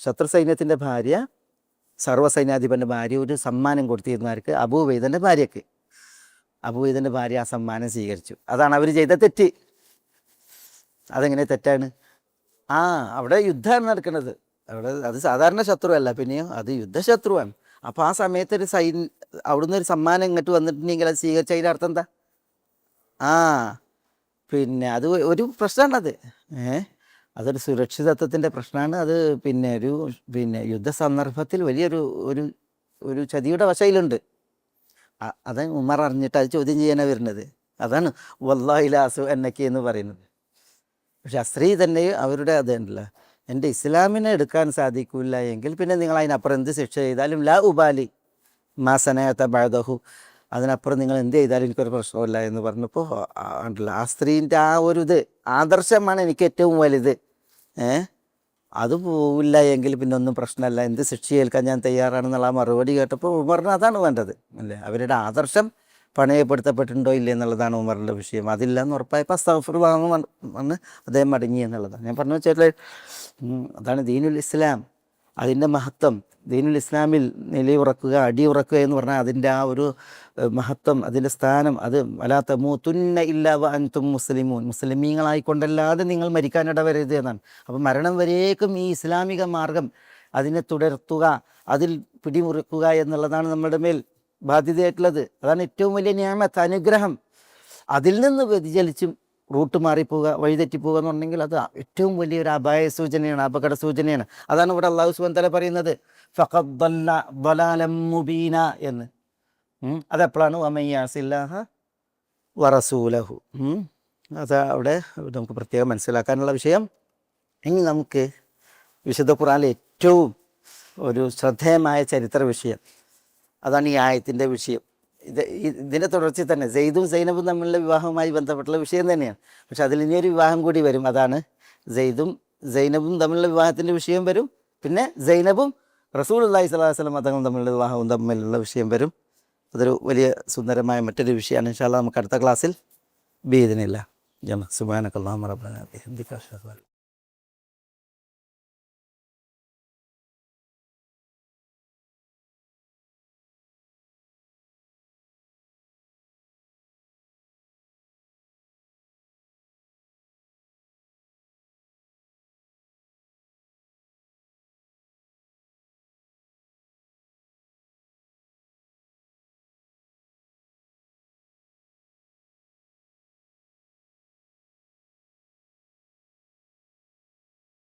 ശത്രു സൈന്യത്തിൻ്റെ ഭാര്യ, സർവ്വസൈന്യാധിപൻ്റെ ഭാര്യ ഒരു സമ്മാനം കൊടുത്തിരുന്നു ആർക്ക്, അബൂബൈദൻ്റെ ഭാര്യയ്ക്ക്. അബൂബൈദൻ്റെ ഭാര്യ ആ സമ്മാനം സ്വീകരിച്ചു. അതാണ് അവർ ചെയ്ത തെറ്റ്. അതെങ്ങനെ തെറ്റാണ്? അവിടെ യുദ്ധമാണ് നടക്കുന്നത്, അവിടെ അത് സാധാരണ ശത്രുവല്ല, പിന്നെയോ അത് യുദ്ധശത്രുവാണ്. അപ്പോൾ ആ സമയത്ത് ഒരു അവിടുന്ന് ഒരു സമ്മാനം ഇങ്ങോട്ട് വന്നിട്ടുണ്ടെങ്കിൽ അത് സ്വീകരിച്ച അതിൻ്റെ അർത്ഥം എന്താ? പിന്നെ അത് ഒരു പ്രശ്നമാണത്. അതൊരു സുരക്ഷിതത്വത്തിൻ്റെ പ്രശ്നമാണ് അത്. പിന്നെ യുദ്ധ സന്ദർഭത്തിൽ വലിയൊരു ഒരു ചതിയുടെ വശയിലുണ്ട്. അത് ഉമർ അറിഞ്ഞിട്ട് അത് ചോദ്യം ചെയ്യാനാണ് വരുന്നത്. അതാണ് വല്ലാഹി ലാ അസു എന്നക്കി എന്ന് പറയുന്നത്. പക്ഷെ ആ സ്ത്രീ തന്നെ അവരുടെ അതുണ്ടല്ല, എൻ്റെ ഇസ്ലാമിനെ എടുക്കാൻ സാധിക്കില്ല എങ്കിൽ പിന്നെ നിങ്ങൾ അതിനപ്പുറം എന്ത് ശിക്ഷ ചെയ്താലും ലാ ഉബാലി മാ സനഅത ബഅദഹു, അതിനപ്പുറം നിങ്ങൾ എന്ത് ചെയ്താലും എനിക്കൊരു പ്രശ്നമില്ല എന്ന് പറഞ്ഞപ്പോൾ ഉണ്ടല്ലോ ആ സ്ത്രീൻ്റെ ആ ഒരു ആദർശമാണ് എനിക്ക് ഏറ്റവും വലുത്. അത് പോവില്ല എങ്കിൽ പിന്നെ ഒന്നും പ്രശ്നമല്ല, എന്ത് ശിക്ഷ ഏൽക്കാൻ ഞാൻ തയ്യാറാണെന്നുള്ള ആ മറുപടി കേട്ടപ്പോൾ ഉമറിന് അതാണ് വേണ്ടത് അല്ലേ. അവരുടെ ആദർശം പണയപ്പെടുത്തപ്പെട്ടിട്ടുണ്ടോ ഇല്ലേ എന്നുള്ളതാണ് ഉമറിൻ്റെ വിഷയം. അതില്ല എന്ന് ഉറപ്പായപ്പോൾ അസ്തഗ്ഫിറുല്ലാഹ് വന്ന് അദ്ദേഹം മടങ്ങി എന്നുള്ളതാണ് ഞാൻ പറഞ്ഞു വെച്ചാൽ. അതാണ് ദീനുൽ ഇസ്ലാം, അതിൻ്റെ മഹത്വം. ദീനുൽ ഇസ്ലാമിൽ നിലയുറക്കുക, അടിയുറക്കുക എന്ന് പറഞ്ഞാൽ അതിൻ്റെ ആ ഒരു മഹത്വം, അതിൻ്റെ സ്ഥാനം, അത് വലാ തമൂതുന്ന ഇല്ലാ വഅൻതും മുസ്ലിമൂൻ, മുസ്ലിമീങ്ങളായിക്കൊണ്ടല്ലാതെ നിങ്ങൾ മരിക്കാനിട വരരുത് എന്നാണ്. അപ്പോൾ മരണം വരേക്കും ഈ ഇസ്ലാമിക മാർഗം അതിനെ തുടർത്തുക, അതിൽ പിടിമുറുക്കുക എന്നുള്ളതാണ് നമ്മുടെ മേൽ ബാധ്യതയായിട്ടുള്ളത്. അതാണ് ഏറ്റവും വലിയ നിഅമത്ത്, അനുഗ്രഹം. അതിൽ നിന്ന് വ്യതിചലിച്ചും റൂട്ട് മാറിപ്പോവുക, വഴിതെറ്റിപ്പോവുക എന്ന് പറഞ്ഞെങ്കിൽ അത് ഏറ്റവും വലിയൊരു അപായ സൂചനയാണ്, അപകട സൂചനയാണ്. അതാണ് ഇവിടെ അല്ലാഹു സുബ്ഹാനഹു വ തആല പറയുന്നത് ഫഖദ് ضل ضلالا മുബീന എന്ന്. അതെപ്പോഴാണ് വമൻ യഅസില്ലാഹ വറസൂലഹു. അത് അവിടെ നമുക്ക് പ്രത്യേകം മനസ്സിലാക്കാനുള്ള വിഷയം. ഇനി നമുക്ക് വിശുദ്ധ ഖുർആനിലെ ഏറ്റവും ഒരു ശ്രദ്ധേയമായ ചരിത്ര വിഷയം, അതാണ് ഈ ആയത്തിൻ്റെ വിഷയം. ഇതിൻ്റെ തുടർച്ചയിൽ തന്നെ സെയ്ദും സൈനബും തമ്മിലുള്ള വിവാഹവുമായി ബന്ധപ്പെട്ടുള്ള വിഷയം തന്നെയാണ്. പക്ഷെ അതിൽ ഇനിയൊരു വിവാഹം കൂടി വരും. അതാണ് സെയ്ദും സൈനബും തമ്മിലുള്ള വിവാഹത്തിൻ്റെ വിഷയം വരും. പിന്നെ സൈനബും റസൂലുള്ളാഹി സ്വല്ലല്ലാഹു അലൈഹി വസല്ലം തങ്ങളും തമ്മിലുള്ള വിവാഹവും തമ്മിലുള്ള വിഷയം വരും. അതൊരു വലിയ സുന്ദരമായ മറ്റൊരു വിഷയമാണ്. ഇൻഷാ അല്ലാഹ് നമുക്ക് അടുത്ത ക്ലാസ്സിൽ ബിഇദ്നില്ലാഹ്. സുബ്ഹാനകല്ലാഹുമ്മ റബ്ബനാ ബിഹംദിക അഷ്ഹദു അൻ